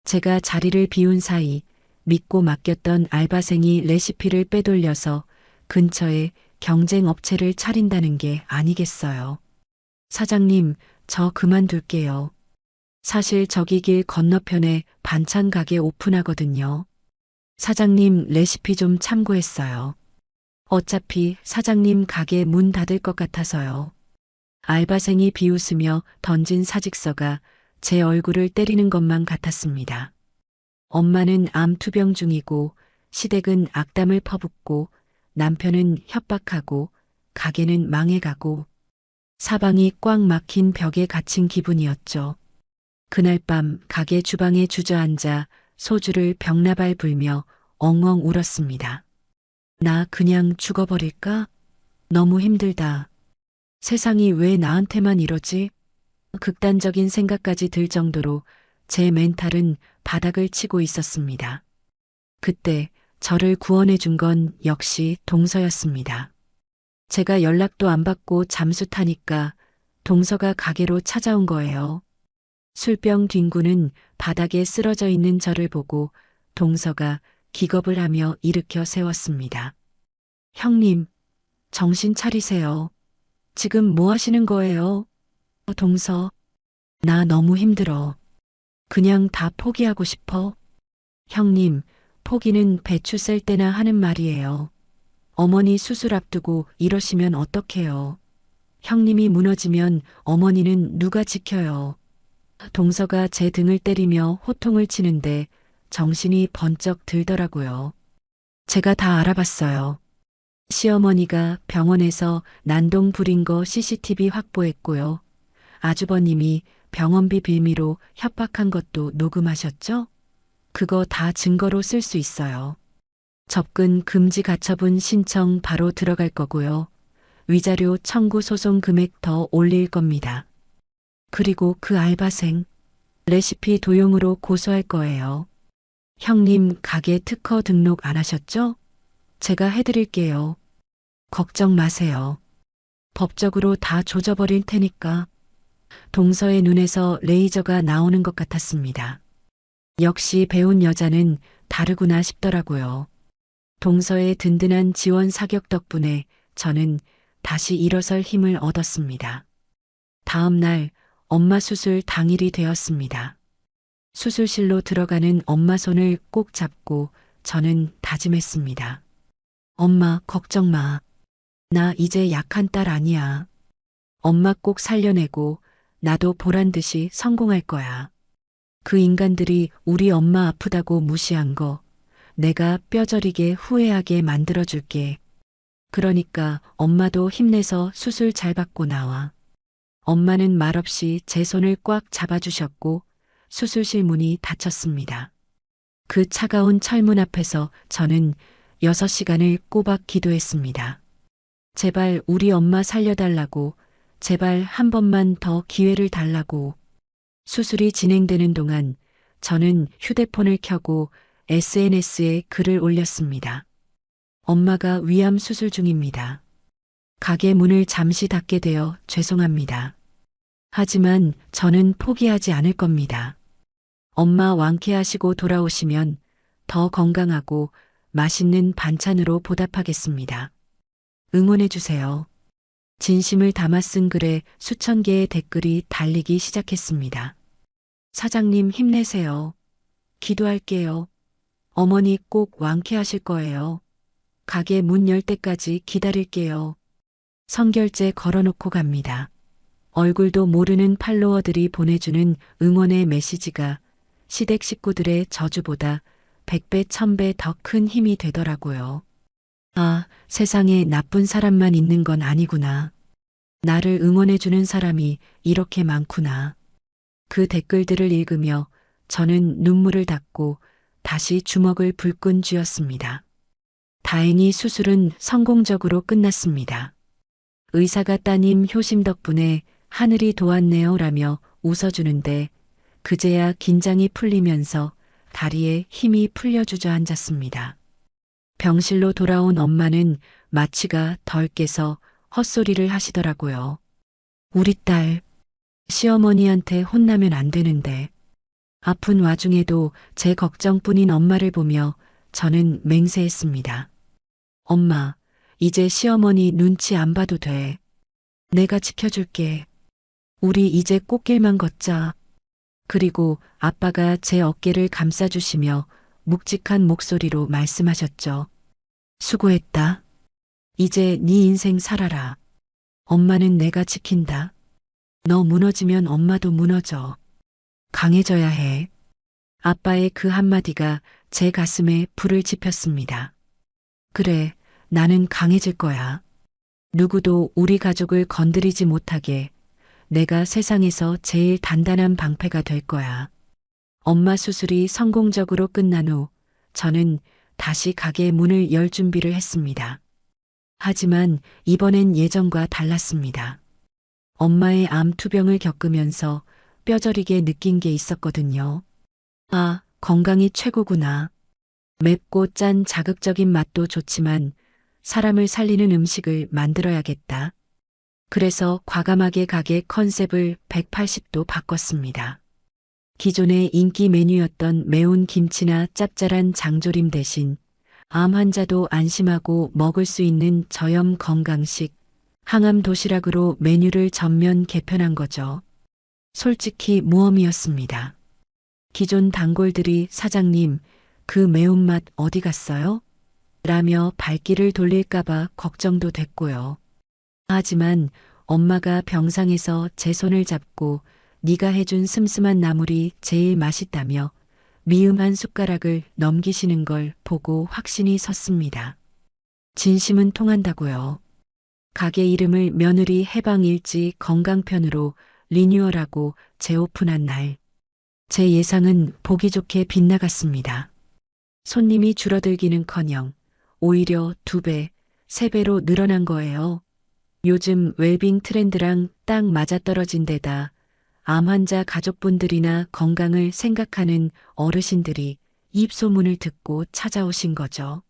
제가 자리를 비운 사이 믿고 맡겼던 알바생이 레시피를 빼돌려서 근처에 경쟁 업체를 차린다는 게 아니겠어요. 사장님, 저 그만둘게요. 사실 저기 길 건너편에 반찬 가게 오픈하거든요. 사장님 레시피 좀 참고했어요. 어차피 사장님 가게 문 닫을 것 같아서요. 알바생이 비웃으며 던진 사직서가 제 얼굴을 때리는 것만 같았습니다. 엄마는 암 투병 중이고 시댁은 악담을 퍼붓고 남편은 협박하고 가게는 망해가고 사방이 꽉 막힌 벽에 갇힌 기분이었죠. 그날 밤 가게 주방에 주저앉아 소주를 벽나발 불며 엉엉 울었습니다. 나 그냥 죽어버릴까? 너무 힘들다. 세상이 왜 나한테만 이러지? 극단적인 생각까지 들 정도로 제 멘탈은 바닥을 치고 있었습니다. 그때 저를 구원해 준 건 역시 동서였습니다. 제가 연락도 안 받고 잠수 타니까 동서가 가게로 찾아온 거예요. 술병 뒹구는 바닥에 쓰러져 있는 저를 보고 동서가 기겁을 하며 일으켜 세웠습니다. 형님, 정신 차리세요. 지금 뭐 하시는 거예요? 동서, 나 너무 힘들어. 그냥 다 포기하고 싶어. 형님, 포기는 배추 셀 때나 하는 말이에요. 어머니 수술 앞두고 이러시면 어떡해요. 형님이 무너지면 어머니는 누가 지켜요. 동서가 제 등을 때리며 호통을 치는데 정신이 번쩍 들더라고요. 제가 다 알아봤어요. 시어머니가 병원에서 난동 부린 거 CCTV 확보했고요. 아주버님이 병원비 빌미로 협박한 것도 녹음하셨죠? 그거 다 증거로 쓸 수 있어요. 접근 금지 가처분 신청 바로 들어갈 거고요. 위자료 청구 소송 금액 더 올릴 겁니다. 그리고 그 알바생 레시피 도용으로 고소할 거예요. 형님 가게 특허 등록 안 하셨죠? 제가 해드릴게요. 걱정 마세요. 법적으로 다 조져버릴 테니까. 동서의 눈에서 레이저가 나오는 것 같았습니다. 역시 배운 여자는 다르구나 싶더라고요. 동서의 든든한 지원 사격 덕분에 저는 다시 일어설 힘을 얻었습니다. 다음 날 엄마 수술 당일이 되었습니다. 수술실로 들어가는 엄마 손을 꼭 잡고 저는 다짐했습니다. 엄마 걱정 마. 나 이제 약한 딸 아니야. 엄마 꼭 살려내고 나도 보란 듯이 성공할 거야. 그 인간들이 우리 엄마 아프다고 무시한 거 내가 뼈저리게 후회하게 만들어줄게. 그러니까 엄마도 힘내서 수술 잘 받고 나와. 엄마는 말없이 제 손을 꽉 잡아주셨고 수술실 문이 닫혔습니다. 그 차가운 철문 앞에서 저는 6시간을 꼬박 기도했습니다. 제발 우리 엄마 살려달라고, 제발 한 번만 더 기회를 달라고. 수술이 진행되는 동안 저는 휴대폰을 켜고 SNS에 글을 올렸습니다. 엄마가 위암 수술 중입니다. 가게 문을 잠시 닫게 되어 죄송합니다. 하지만 저는 포기하지 않을 겁니다. 엄마 완쾌하시고 돌아오시면 더 건강하고 맛있는 반찬으로 보답하겠습니다. 응원해주세요. 진심을 담아 쓴 글에 수천 개의 댓글이 달리기 시작했습니다. 사장님 힘내세요. 기도할게요. 어머니 꼭 완쾌하실 거예요. 가게 문 열 때까지 기다릴게요. 선결제 걸어놓고 갑니다. 얼굴도 모르는 팔로워들이 보내주는 응원의 메시지가 시댁 식구들의 저주보다 100배, 1000배 더 큰 힘이 되더라고요. 아, 세상에 나쁜 사람만 있는 건 아니구나. 나를 응원해주는 사람이 이렇게 많구나. 그 댓글들을 읽으며 저는 눈물을 닦고 다시 주먹을 불끈 쥐었습니다. 다행히 수술은 성공적으로 끝났습니다. 의사가 따님 효심 덕분에 하늘이 도왔네요 라며 웃어주는데 그제야 긴장이 풀리면서 다리에 힘이 풀려 주저앉았습니다. 병실로 돌아온 엄마는 마취가 덜 깨서 헛소리를 하시더라고요. 우리 딸, 시어머니한테 혼나면 안 되는데. 아픈 와중에도 제 걱정뿐인 엄마를 보며 저는 맹세했습니다. 엄마, 이제 시어머니 눈치 안 봐도 돼. 내가 지켜줄게. 우리 이제 꽃길만 걷자. 그리고 아빠가 제 어깨를 감싸주시며 묵직한 목소리로 말씀하셨죠. 수고했다. 이제 네 인생 살아라. 엄마는 내가 지킨다. 너 무너지면 엄마도 무너져. 강해져야 해. 아빠의 그 한마디가 제 가슴에 불을 지폈습니다. 그래, 나는 강해질 거야. 누구도 우리 가족을 건드리지 못하게 내가 세상에서 제일 단단한 방패가 될 거야. 엄마 수술이 성공적으로 끝난 후 저는 다시 가게 문을 열 준비를 했습니다. 하지만 이번엔 예전과 달랐습니다. 엄마의 암 투병을 겪으면서 뼈저리게 느낀 게 있었거든요. 아, 건강이 최고구나. 맵고 짠 자극적인 맛도 좋지만 사람을 살리는 음식을 만들어야겠다. 그래서 과감하게 가게 컨셉을 180도 바꿨습니다. 기존의 인기 메뉴였던 매운 김치나 짭짤한 장조림 대신 암 환자도 안심하고 먹을 수 있는 저염 건강식, 항암 도시락으로 메뉴를 전면 개편한 거죠. 솔직히 모험이었습니다. 기존 단골들이 사장님, 그 매운맛 어디 갔어요? 라며 발길을 돌릴까봐 걱정도 됐고요. 하지만 엄마가 병상에서 제 손을 잡고 네가 해준 슴슴한 나물이 제일 맛있다며 미음 한 숟가락을 넘기시는 걸 보고 확신이 섰습니다. 진심은 통한다고요. 가게 이름을 며느리 해방일지 건강편으로 리뉴얼하고 재오픈한 날. 제 예상은 보기 좋게 빗나갔습니다. 손님이 줄어들기는커녕 오히려 2배, 3배로 늘어난 거예요. 요즘 웰빙 트렌드랑 딱 맞아떨어진 데다 암 환자 가족분들이나 건강을 생각하는 어르신들이 입소문을 듣고 찾아오신 거죠.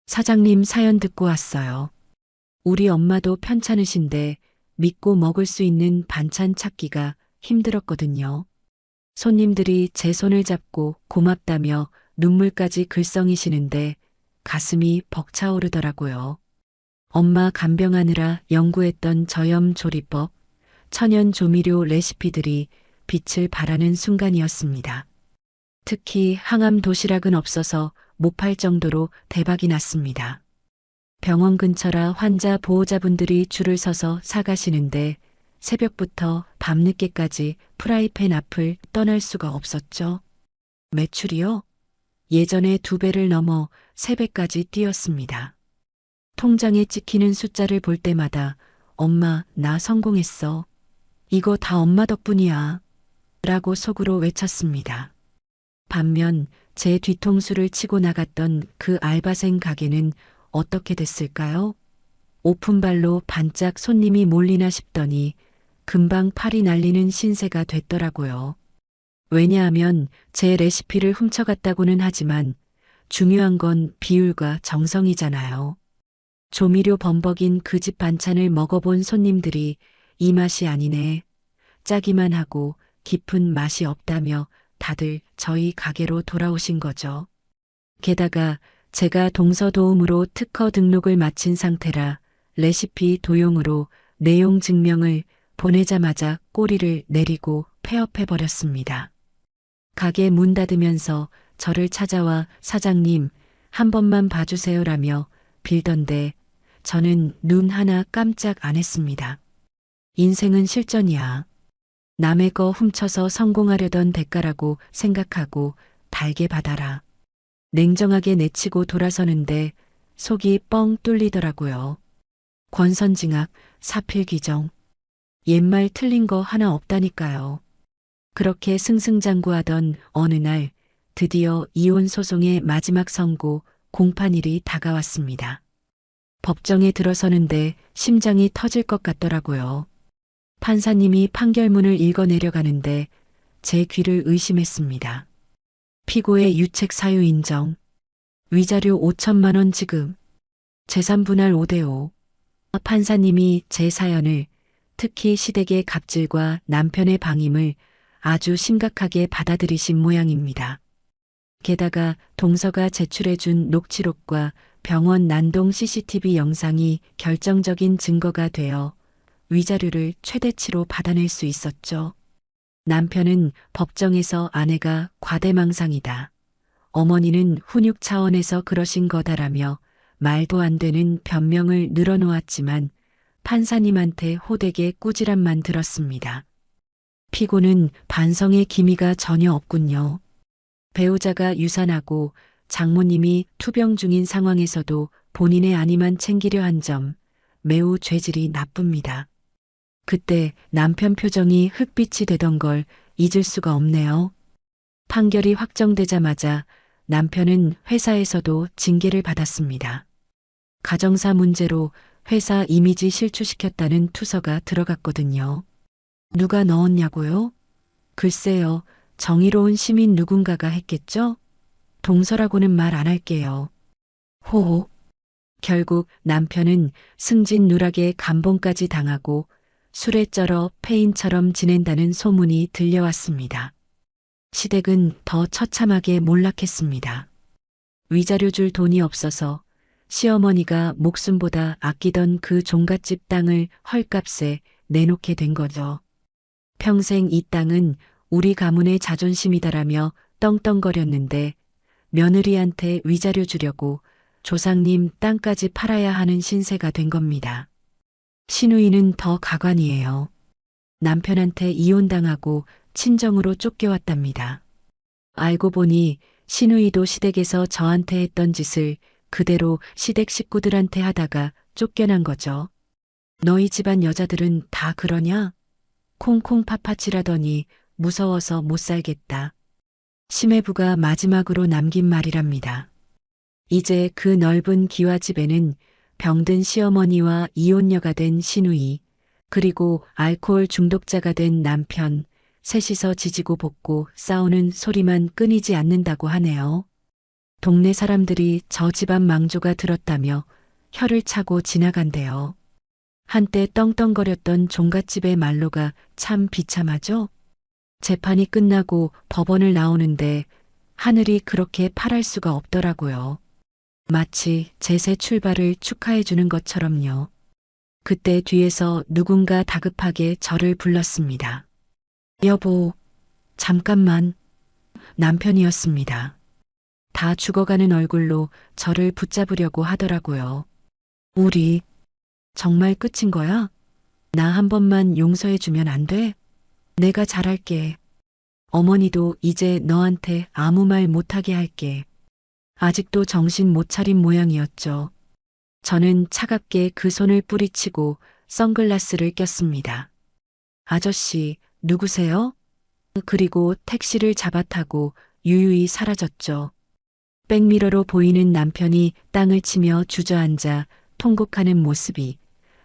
사장님 사연 듣고 왔어요. 우리 엄마도 편찮으신데 믿고 먹을 수 있는 반찬 찾기가 힘들었거든요. 손님들이 제 손을 잡고 고맙다며 눈물까지 글썽이시는데 가슴이 벅차오르더라고요. 엄마 간병하느라 연구했던 저염 조리법, 천연 조미료 레시피들이 빛을 발하는 순간이었습니다. 특히 항암 도시락은 없어서 못 팔 정도로 대박이 났습니다. 병원 근처라 환자 보호자분들이 줄을 서서 사가시는데 새벽부터 밤늦게까지 프라이팬 앞을 떠날 수가 없었죠. 매출이요? 예전에 2배를 넘어 3배까지 뛰었습니다. 통장에 찍히는 숫자를 볼 때마다 엄마, 나 성공했어. 이거 다 엄마 덕분이야. 라고 속으로 외쳤습니다. 반면 제 뒤통수를 치고 나갔던 그 알바생 가게는 어떻게 됐을까요? 오픈발로 반짝 손님이 몰리나 싶더니 금방 팔이 날리는 신세가 됐더라고요. 왜냐하면 제 레시피를 훔쳐갔다고는 하지만 중요한 건 비율과 정성이잖아요. 조미료 범벅인 그 집 반찬을 먹어본 손님들이 이 맛이 아니네, 짜기만 하고 깊은 맛이 없다며 다들 저희 가게로 돌아오신 거죠. 게다가 제가 동서도움으로 특허 등록을 마친 상태라 레시피 도용으로 내용 증명을 보내자마자 꼬리를 내리고 폐업해버렸습니다. 가게 문 닫으면서 저를 찾아와 사장님 한 번만 봐주세요라며 빌던데 저는 눈 하나 깜짝 안 했습니다. 인생은 실전이야. 남의 거 훔쳐서 성공하려던 대가라고 생각하고 달게 받아라. 냉정하게 내치고 돌아서는데 속이 뻥 뚫리더라고요. 권선징악, 사필귀정. 옛말 틀린 거 하나 없다니까요. 그렇게 승승장구하던 어느 날 드디어 이혼 소송의 마지막 선고 공판일이 다가왔습니다. 법정에 들어서는데 심장이 터질 것 같더라고요. 판사님이 판결문을 읽어내려가는데 제 귀를 의심했습니다. 피고의 유책 사유 인정, 위자료 5천만 원 지급, 재산 분할 5대5. 판사님이 제 사연을, 특히 시댁의 갑질과 남편의 방임을 아주 심각하게 받아들이신 모양입니다. 게다가 동서가 제출해준 녹취록과 병원 난동 CCTV 영상이 결정적인 증거가 되어 위자료를 최대치로 받아낼 수 있었죠. 남편은 법정에서 아내가 과대망상이다. 어머니는 훈육 차원에서 그러신 거다라며 말도 안 되는 변명을 늘어놓았지만 판사님한테 호되게 꾸지람만 들었습니다. 피고는 반성의 기미가 전혀 없군요. 배우자가 유산하고 장모님이 투병 중인 상황에서도 본인의 안위만 챙기려 한 점 매우 죄질이 나쁩니다. 그때 남편 표정이 흙빛이 되던 걸 잊을 수가 없네요. 판결이 확정되자마자 남편은 회사에서도 징계를 받았습니다. 가정사 문제로 회사 이미지 실추시켰다는 투서가 들어갔거든요. 누가 넣었냐고요? 글쎄요, 정의로운 시민 누군가가 했겠죠? 동서라고는 말 안 할게요. 호호. 결국 남편은 승진 누락에 감봉까지 당하고 술에 쩔어 폐인처럼 지낸다는 소문이 들려왔습니다. 시댁은 더 처참하게 몰락했습니다. 위자료 줄 돈이 없어서 시어머니가 목숨보다 아끼던 그 종갓집 땅을 헐값에 내놓게 된 거죠. 평생 이 땅은 우리 가문의 자존심이다라며 떵떵거렸는데 며느리한테 위자료 주려고 조상님 땅까지 팔아야 하는 신세가 된 겁니다. 시누이는 더 가관이에요. 남편한테 이혼당하고 친정으로 쫓겨왔답니다. 알고 보니 시누이도 시댁에서 저한테 했던 짓을 그대로 시댁 식구들한테 하다가 쫓겨난 거죠. 너희 집안 여자들은 다 그러냐? 콩콩 파파치라더니 무서워서 못 살겠다. 심해부가 마지막으로 남긴 말이랍니다. 이제 그 넓은 기와집에는 병든 시어머니와 이혼녀가 된 시누이, 그리고 알코올 중독자가 된 남편, 셋이서 지지고 볶고 싸우는 소리만 끊이지 않는다고 하네요. 동네 사람들이 저 집안 망조가 들었다며 혀를 차고 지나간대요. 한때 떵떵거렸던 종갓집의 말로가 참 비참하죠? 재판이 끝나고 법원을 나오는데 하늘이 그렇게 파랄 수가 없더라고요. 마치 제 새 출발을 축하해 주는 것처럼요. 그때 뒤에서 누군가 다급하게 저를 불렀습니다. 여보, 잠깐만. 남편이었습니다. 다 죽어가는 얼굴로 저를 붙잡으려고 하더라고요. 우리 정말 끝인 거야? 나 한 번만 용서해 주면 안 돼? 내가 잘할게. 어머니도 이제 너한테 아무 말 못하게 할게. 아직도 정신 못 차린 모양이었죠. 저는 차갑게 그 손을 뿌리치고 선글라스를 꼈습니다. 아저씨, 누구세요? 그리고 택시를 잡아타고 유유히 사라졌죠. 백미러로 보이는 남편이 땅을 치며 주저앉아 통곡하는 모습이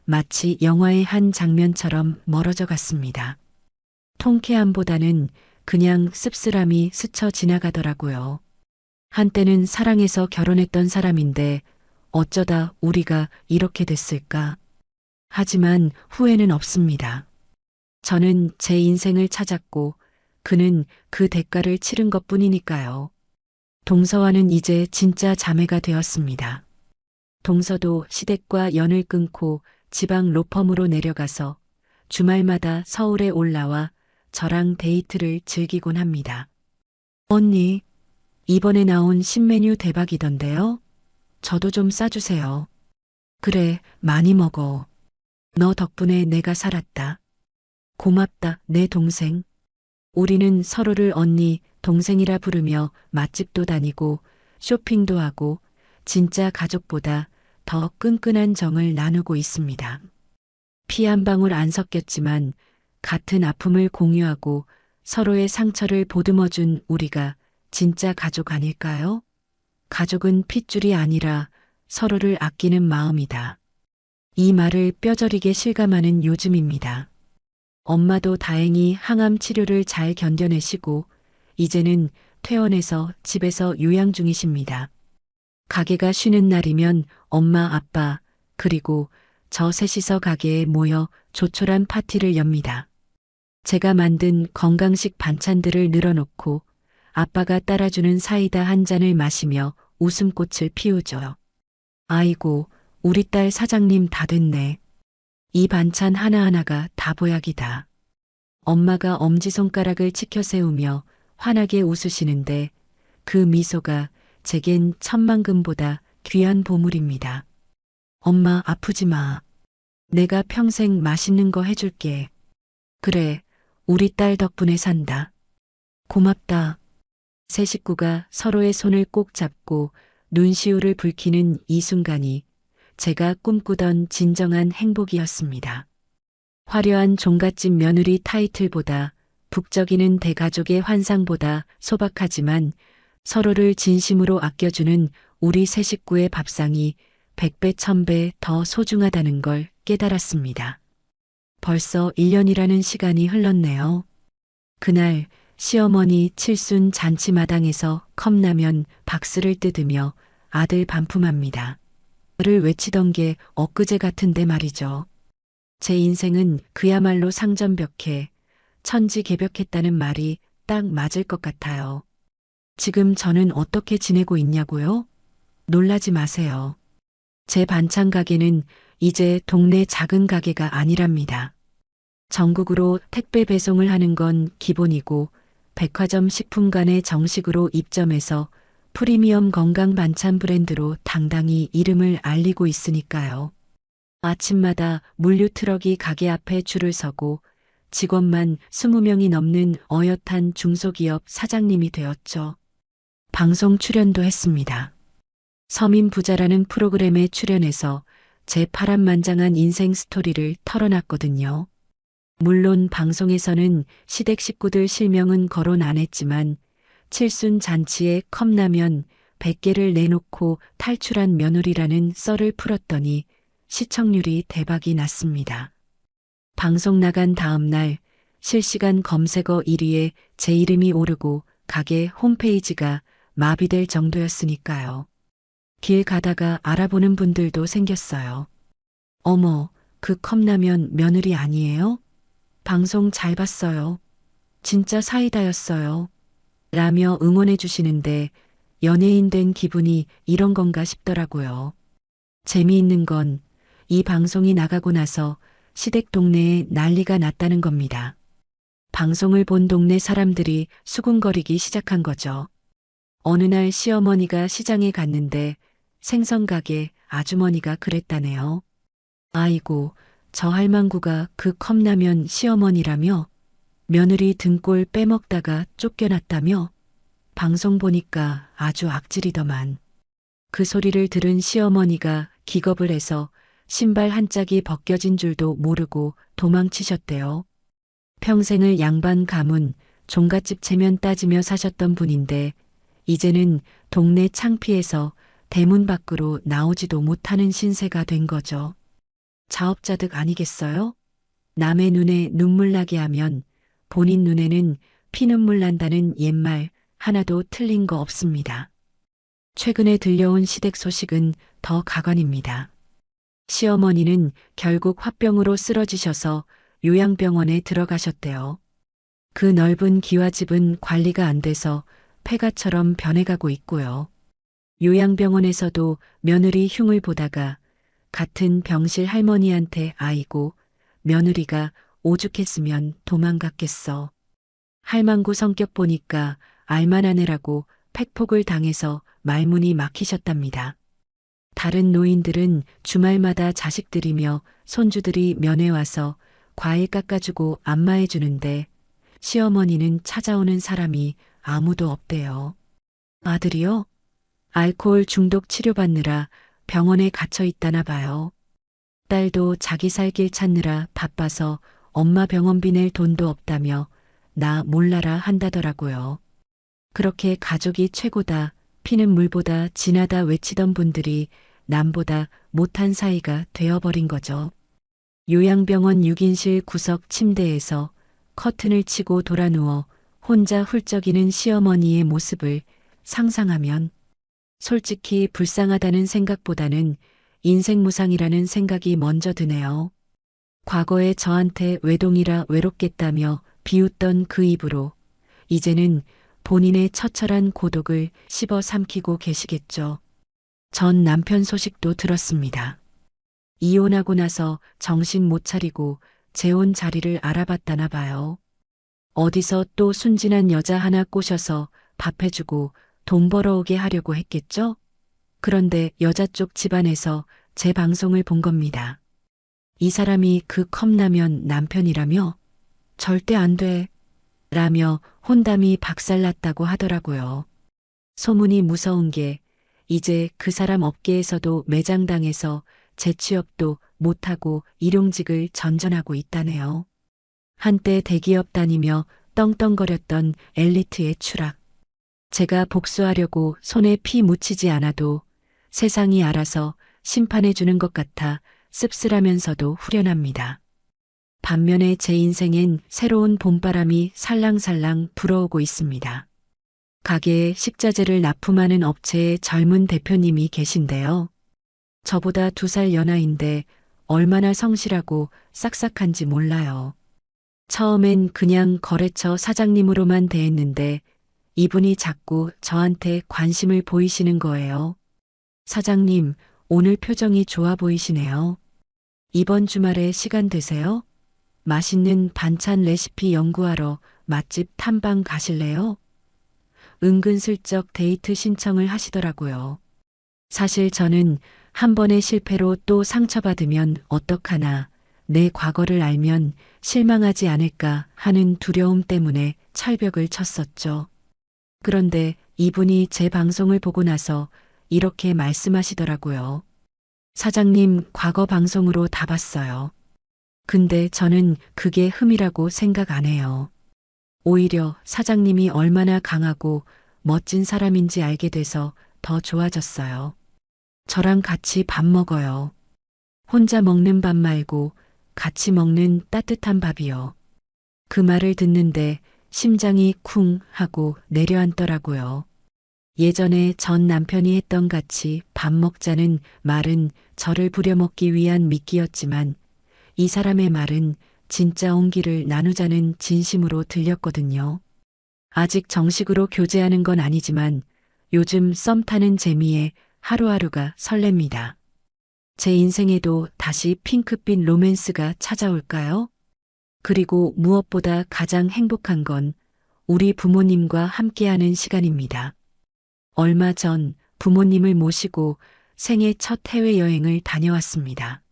마치 영화의 한 장면처럼 멀어져 갔습니다. 통쾌함보다는 그냥 씁쓸함이 스쳐 지나가더라고요. 한때는 사랑해서 결혼했던 사람인데 어쩌다 우리가 이렇게 됐을까? 하지만 후회는 없습니다. 저는 제 인생을 찾았고 그는 그 대가를 치른 것뿐이니까요. 동서와는 이제 진짜 자매가 되었습니다. 동서도 시댁과 연을 끊고 지방 로펌으로 내려가서 주말마다 서울에 올라와 저랑 데이트를 즐기곤 합니다. 언니, 이번에 나온 신메뉴 대박이던데요? 저도 좀 싸주세요. 그래, 많이 먹어. 너 덕분에 내가 살았다. 고맙다, 내 동생. 우리는 서로를 언니, 동생이라 부르며 맛집도 다니고 쇼핑도 하고 진짜 가족보다 더 끈끈한 정을 나누고 있습니다. 피 한 방울 안 섞였지만 같은 아픔을 공유하고 서로의 상처를 보듬어준 우리가 진짜 가족 아닐까요? 가족은 핏줄이 아니라 서로를 아끼는 마음이다. 이 말을 뼈저리게 실감하는 요즘입니다. 엄마도 다행히 항암 치료를 잘 견뎌내시고 이제는 퇴원해서 집에서 요양 중이십니다. 가게가 쉬는 날이면 엄마, 아빠, 그리고 저 셋이서 가게에 모여 조촐한 파티를 엽니다. 제가 만든 건강식 반찬들을 늘어놓고 아빠가 따라주는 사이다 한 잔을 마시며 웃음꽃을 피우죠. 아이고, 우리 딸 사장님 다 됐네. 이 반찬 하나하나가 다 보약이다. 엄마가 엄지손가락을 치켜 세우며 환하게 웃으시는데 그 미소가 제겐 천만금보다 귀한 보물입니다. 엄마 아프지 마. 내가 평생 맛있는 거 해줄게. 그래, 우리 딸 덕분에 산다. 고맙다. 세 식구가 서로의 손을 꼭 잡고 눈시울을 붉히는 이 순간이 제가 꿈꾸던 진정한 행복이었습니다. 화려한 종갓집 며느리 타이틀보다 북적이는 대가족의 환상보다 소박하지만 서로를 진심으로 아껴주는 우리 세 식구의 밥상이 100배, 1000배 더 소중하다는 걸 깨달았습니다. 벌써 1년이라는 시간이 흘렀네요. 그날 시어머니 칠순 잔치마당에서 컵라면 박스를 뜯으며 아들 반품합니다. 를 외치던 게 엊그제 같은데 말이죠. 제 인생은 그야말로 상전벽해, 천지개벽했다는 말이 딱 맞을 것 같아요. 지금 저는 어떻게 지내고 있냐고요? 놀라지 마세요. 제 반찬 가게는 이제 동네 작은 가게가 아니랍니다. 전국으로 택배 배송을 하는 건 기본이고 백화점 식품관에 정식으로 입점해서 프리미엄 건강 반찬 브랜드로 당당히 이름을 알리고 있으니까요. 아침마다 물류 트럭이 가게 앞에 줄을 서고 직원만 20명이 넘는 어엿한 중소기업 사장님이 되었죠. 방송 출연도 했습니다. 서민 부자라는 프로그램에 출연해서 제 파란만장한 인생 스토리를 털어놨거든요. 물론 방송에서는 시댁 식구들 실명은 거론 안 했지만 칠순 잔치에 컵라면 100개를 내놓고 탈출한 며느리라는 썰을 풀었더니 시청률이 대박이 났습니다. 방송 나간 다음 날 실시간 검색어 1위에 제 이름이 오르고 가게 홈페이지가 마비될 정도였으니까요. 길 가다가 알아보는 분들도 생겼어요. 어머, 그 컵라면 며느리 아니에요? 방송 잘 봤어요. 진짜 사이다였어요. 라며 응원해 주시는데 연예인 된 기분이 이런 건가 싶더라고요. 재미있는 건 이 방송이 나가고 나서 시댁 동네에 난리가 났다는 겁니다. 방송을 본 동네 사람들이 수군거리기 시작한 거죠. 어느 날 시어머니가 시장에 갔는데 생선가게 아주머니가 그랬다네요. 아이고, 저 할망구가 그 컵라면 시어머니라며? 며느리 등골 빼먹다가 쫓겨났다며? 방송 보니까 아주 악질이더만. 그 소리를 들은 시어머니가 기겁을 해서 신발 한 짝이 벗겨진 줄도 모르고 도망치셨대요. 평생을 양반 가문, 종갓집 체면 따지며 사셨던 분인데 이제는 동네 창피해서 대문 밖으로 나오지도 못하는 신세가 된 거죠. 자업자득 아니겠어요? 남의 눈에 눈물 나게 하면 본인 눈에는 피눈물 난다는 옛말 하나도 틀린 거 없습니다. 최근에 들려온 시댁 소식은 더 가관입니다. 시어머니는 결국 화병으로 쓰러지셔서 요양병원에 들어가셨대요. 그 넓은 기와집은 관리가 안 돼서 폐가처럼 변해가고 있고요. 요양병원에서도 며느리 흉을 보다가 같은 병실 할머니한테 아이고 며느리가 오죽했으면 도망갔겠어. 할망구 성격 보니까 알만한 애라고 팩폭을 당해서 말문이 막히셨답니다. 다른 노인들은 주말마다 자식들이며 손주들이 면회 와서 과일 깎아주고 안마해주는데 시어머니는 찾아오는 사람이 아무도 없대요. 아들이요? 알코올 중독 치료받느라 병원에 갇혀 있다나 봐요. 딸도 자기 살 길 찾느라 바빠서 엄마 병원비 낼 돈도 없다며 나 몰라라 한다더라고요. 그렇게 가족이 최고다, 피는 물보다 진하다 외치던 분들이 남보다 못한 사이가 되어버린 거죠. 요양병원 6인실 구석 침대에서 커튼을 치고 돌아누워 혼자 훌쩍이는 시어머니의 모습을 상상하면 솔직히 불쌍하다는 생각보다는 인생무상이라는 생각이 먼저 드네요. 과거에 저한테 외동이라 외롭겠다며 비웃던 그 입으로 이제는 본인의 처철한 고독을 씹어 삼키고 계시겠죠. 전 남편 소식도 들었습니다. 이혼하고 나서 정신 못 차리고 재혼 자리를 알아봤다나 봐요. 어디서 또 순진한 여자 하나 꼬셔서 밥 해주고 돈 벌어오게 하려고 했겠죠? 그런데 여자 쪽 집안에서 제 방송을 본 겁니다. 이 사람이 그 컵라면 남편이라며? 절대 안 돼. 라며 혼담이 박살났다고 하더라고요. 소문이 무서운 게 이제 그 사람 업계에서도 매장당해서 재취업도 못하고 일용직을 전전하고 있다네요. 한때 대기업 다니며 떵떵거렸던 엘리트의 추락. 제가 복수하려고 손에 피 묻히지 않아도 세상이 알아서 심판해 주는 것 같아 씁쓸하면서도 후련합니다. 반면에 제 인생엔 새로운 봄바람이 살랑살랑 불어오고 있습니다. 가게에 식자재를 납품하는 업체의 젊은 대표님이 계신데요. 저보다 2살 연하인데 얼마나 성실하고 싹싹한지 몰라요. 처음엔 그냥 거래처 사장님으로만 대했는데 이분이 자꾸 저한테 관심을 보이시는 거예요. 사장님, 오늘 표정이 좋아 보이시네요. 이번 주말에 시간 되세요? 맛있는 반찬 레시피 연구하러 맛집 탐방 가실래요? 은근슬쩍 데이트 신청을 하시더라고요. 사실 저는 한 번의 실패로 또 상처받으면 어떡하나, 내 과거를 알면 실망하지 않을까 하는 두려움 때문에 철벽을 쳤었죠. 그런데 이분이 제 방송을 보고 나서 이렇게 말씀하시더라고요. 사장님, 과거 방송으로 다 봤어요. 근데 저는 그게 흠이라고 생각 안 해요. 오히려 사장님이 얼마나 강하고 멋진 사람인지 알게 돼서 더 좋아졌어요. 저랑 같이 밥 먹어요. 혼자 먹는 밥 말고 같이 먹는 따뜻한 밥이요. 그 말을 듣는데 심장이 쿵 하고 내려앉더라고요. 예전에 전 남편이 했던 같이 밥 먹자는 말은 저를 부려먹기 위한 미끼였지만 이 사람의 말은 진짜 온기를 나누자는 진심으로 들렸거든요. 아직 정식으로 교제하는 건 아니지만 요즘 썸 타는 재미에 하루하루가 설렙니다. 제 인생에도 다시 핑크빛 로맨스가 찾아올까요? 그리고 무엇보다 가장 행복한 건 우리 부모님과 함께하는 시간입니다. 얼마 전 부모님을 모시고 생애 첫 해외여행을 다녀왔습니다.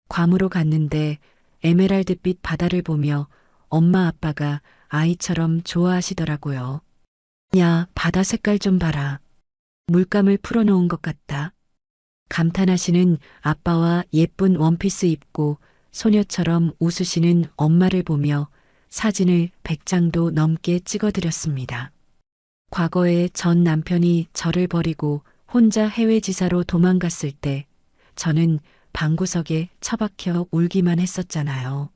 괌으로 갔는데 에메랄드빛 바다를 보며 엄마 아빠가 아이처럼 좋아하시더라고요. 야, 바다 색깔 좀 봐라. 물감을 풀어놓은 것 같다. 감탄하시는 아빠와 예쁜 원피스 입고 소녀처럼 웃으시는 엄마를 보며 사진을 100장도 넘게 찍어드렸습니다. 과거에 전 남편이 저를 버리고 혼자 해외 지사로 도망갔을 때 저는 방구석에 처박혀 울기만 했었잖아요.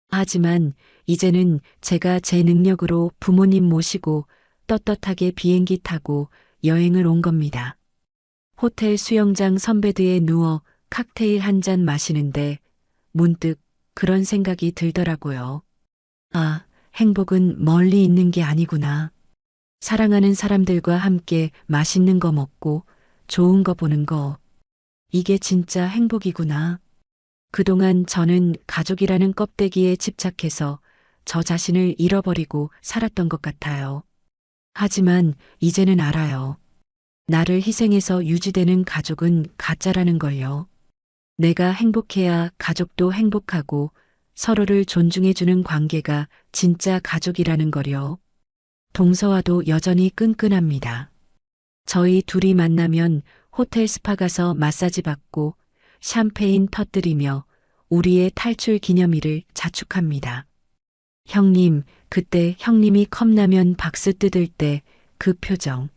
하지만 이제는 제가 제 능력으로 부모님 모시고 떳떳하게 비행기 타고 여행을 온 겁니다. 호텔 수영장 선베드에 누워 칵테일 한 잔 마시는데 문득 그런 생각이 들더라고요. 아, 행복은 멀리 있는 게 아니구나. 사랑하는 사람들과 함께 맛있는 거 먹고 좋은 거 보는 거. 이게 진짜 행복이구나. 그동안 저는 가족이라는 껍데기에 집착해서 저 자신을 잃어버리고 살았던 것 같아요. 하지만 이제는 알아요. 나를 희생해서 유지되는 가족은 가짜라는 걸요. 내가 행복해야 가족도 행복하고 서로를 존중해주는 관계가 진짜 가족이라는 거요. 동서와도 여전히 끈끈합니다. 저희 둘이 만나면 호텔 스파 가서 마사지 받고 샴페인 터뜨리며 우리의 탈출 기념일을 자축합니다. 형님, 그때 형님이 컵라면 박스 뜯을 때 그 표정,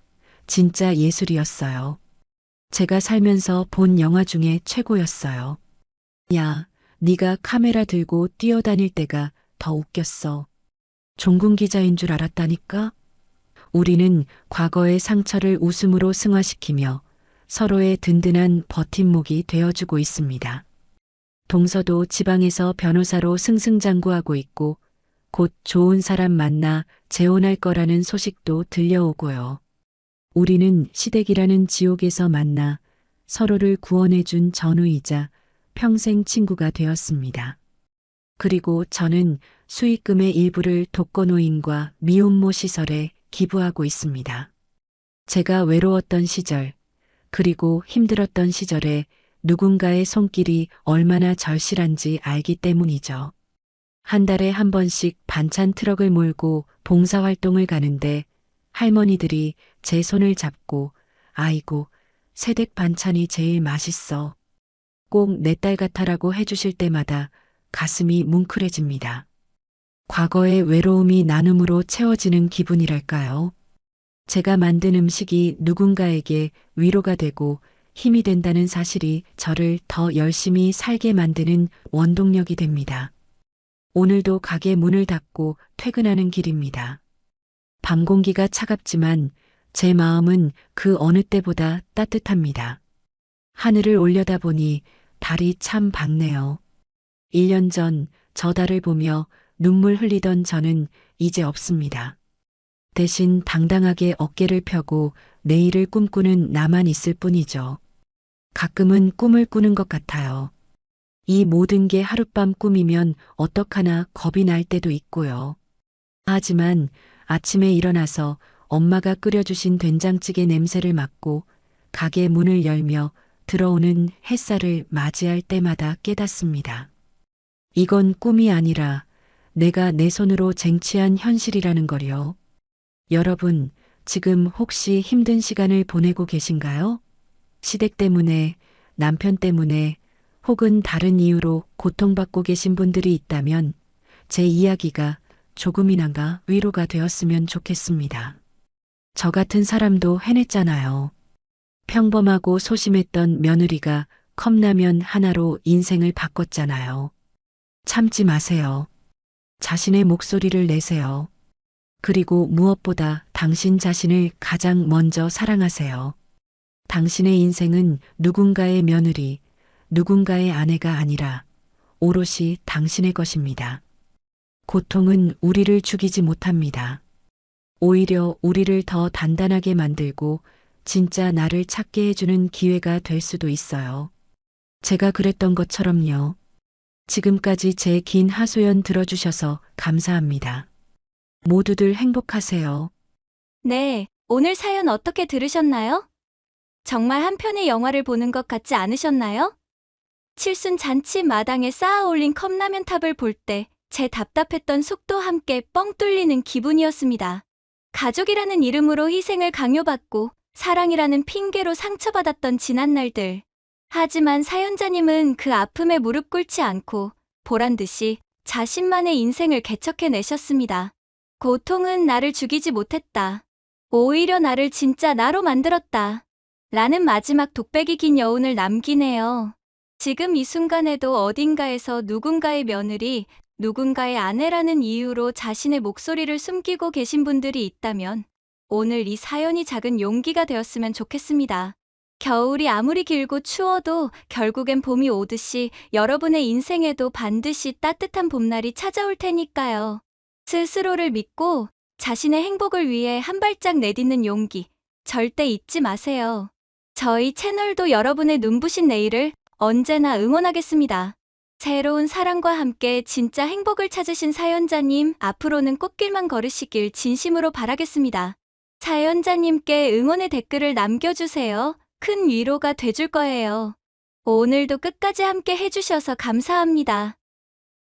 진짜 예술이었어요. 제가 살면서 본 영화 중에 최고였어요. 야, 네가 카메라 들고 뛰어다닐 때가 더 웃겼어. 종군 기자인 줄 알았다니까? 우리는 과거의 상처를 웃음으로 승화시키며 서로의 든든한 버팀목이 되어주고 있습니다. 동서도 지방에서 변호사로 승승장구하고 있고 곧 좋은 사람 만나 재혼할 거라는 소식도 들려오고요. 우리는 시댁이라는 지옥에서 만나 서로를 구원해준 전우이자 평생 친구가 되었습니다. 그리고 저는 수익금의 일부를 독거노인과 미혼모 시설에 기부하고 있습니다. 제가 외로웠던 시절, 그리고 힘들었던 시절에 누군가의 손길이 얼마나 절실한지 알기 때문이죠. 한 달에 한 번씩 반찬 트럭을 몰고 봉사활동을 가는데 할머니들이 제 손을 잡고 아이고, 새댁 반찬이 제일 맛있어. 꼭 내 딸 같아라고 해주실 때마다 가슴이 뭉클해집니다. 과거의 외로움이 나눔으로 채워지는 기분이랄까요? 제가 만든 음식이 누군가에게 위로가 되고 힘이 된다는 사실이 저를 더 열심히 살게 만드는 원동력이 됩니다. 오늘도 가게 문을 닫고 퇴근하는 길입니다. 밤 공기가 차갑지만 제 마음은 그 어느 때보다 따뜻합니다. 하늘을 올려다보니 달이 참 밝네요. 1년 전 저 달을 보며 눈물 흘리던 저는 이제 없습니다. 대신 당당하게 어깨를 펴고 내일을 꿈꾸는 나만 있을 뿐이죠. 가끔은 꿈을 꾸는 것 같아요. 이 모든 게 하룻밤 꿈이면 어떡하나 겁이 날 때도 있고요. 하지만 아침에 일어나서 엄마가 끓여주신 된장찌개 냄새를 맡고 가게 문을 열며 들어오는 햇살을 맞이할 때마다 깨닫습니다. 이건 꿈이 아니라 내가 내 손으로 쟁취한 현실이라는 거요. 여러분, 지금 혹시 힘든 시간을 보내고 계신가요? 시댁 때문에, 남편 때문에, 혹은 다른 이유로 고통받고 계신 분들이 있다면 제 이야기가 조금이나마 위로가 되었으면 좋겠습니다. 저 같은 사람도 해냈잖아요. 평범하고 소심했던 며느리가 컵라면 하나로 인생을 바꿨잖아요. 참지 마세요. 자신의 목소리를 내세요. 그리고 무엇보다 당신 자신을 가장 먼저 사랑하세요. 당신의 인생은 누군가의 며느리, 누군가의 아내가 아니라 오롯이 당신의 것입니다. 고통은 우리를 죽이지 못합니다. 오히려 우리를 더 단단하게 만들고 진짜 나를 찾게 해주는 기회가 될 수도 있어요. 제가 그랬던 것처럼요. 지금까지 제 긴 하소연 들어주셔서 감사합니다. 모두들 행복하세요. 네, 오늘 사연 어떻게 들으셨나요? 정말 한 편의 영화를 보는 것 같지 않으셨나요? 칠순 잔치 마당에 쌓아 올린 컵라면 탑을 볼 때 제 답답했던 속도 함께 뻥 뚫리는 기분이었습니다. 가족이라는 이름으로 희생을 강요받고 사랑이라는 핑계로 상처받았던 지난 날들. 하지만 사연자님은 그 아픔에 무릎 꿇지 않고 보란 듯이 자신만의 인생을 개척해내셨습니다. 고통은 나를 죽이지 못했다. 오히려 나를 진짜 나로 만들었다. 라는 마지막 독백이 긴 여운을 남기네요. 지금 이 순간에도 어딘가에서 누군가의 며느리, 누군가의 아내라는 이유로 자신의 목소리를 숨기고 계신 분들이 있다면 오늘 이 사연이 작은 용기가 되었으면 좋겠습니다. 겨울이 아무리 길고 추워도 결국엔 봄이 오듯이 여러분의 인생에도 반드시 따뜻한 봄날이 찾아올 테니까요. 스스로를 믿고 자신의 행복을 위해 한 발짝 내딛는 용기 절대 잊지 마세요. 저희 채널도 여러분의 눈부신 내일을 언제나 응원하겠습니다. 새로운 사랑과 함께 진짜 행복을 찾으신 사연자님, 앞으로는 꽃길만 걸으시길 진심으로 바라겠습니다. 사연자님께 응원의 댓글을 남겨주세요. 큰 위로가 돼줄 거예요. 오늘도 끝까지 함께 해주셔서 감사합니다.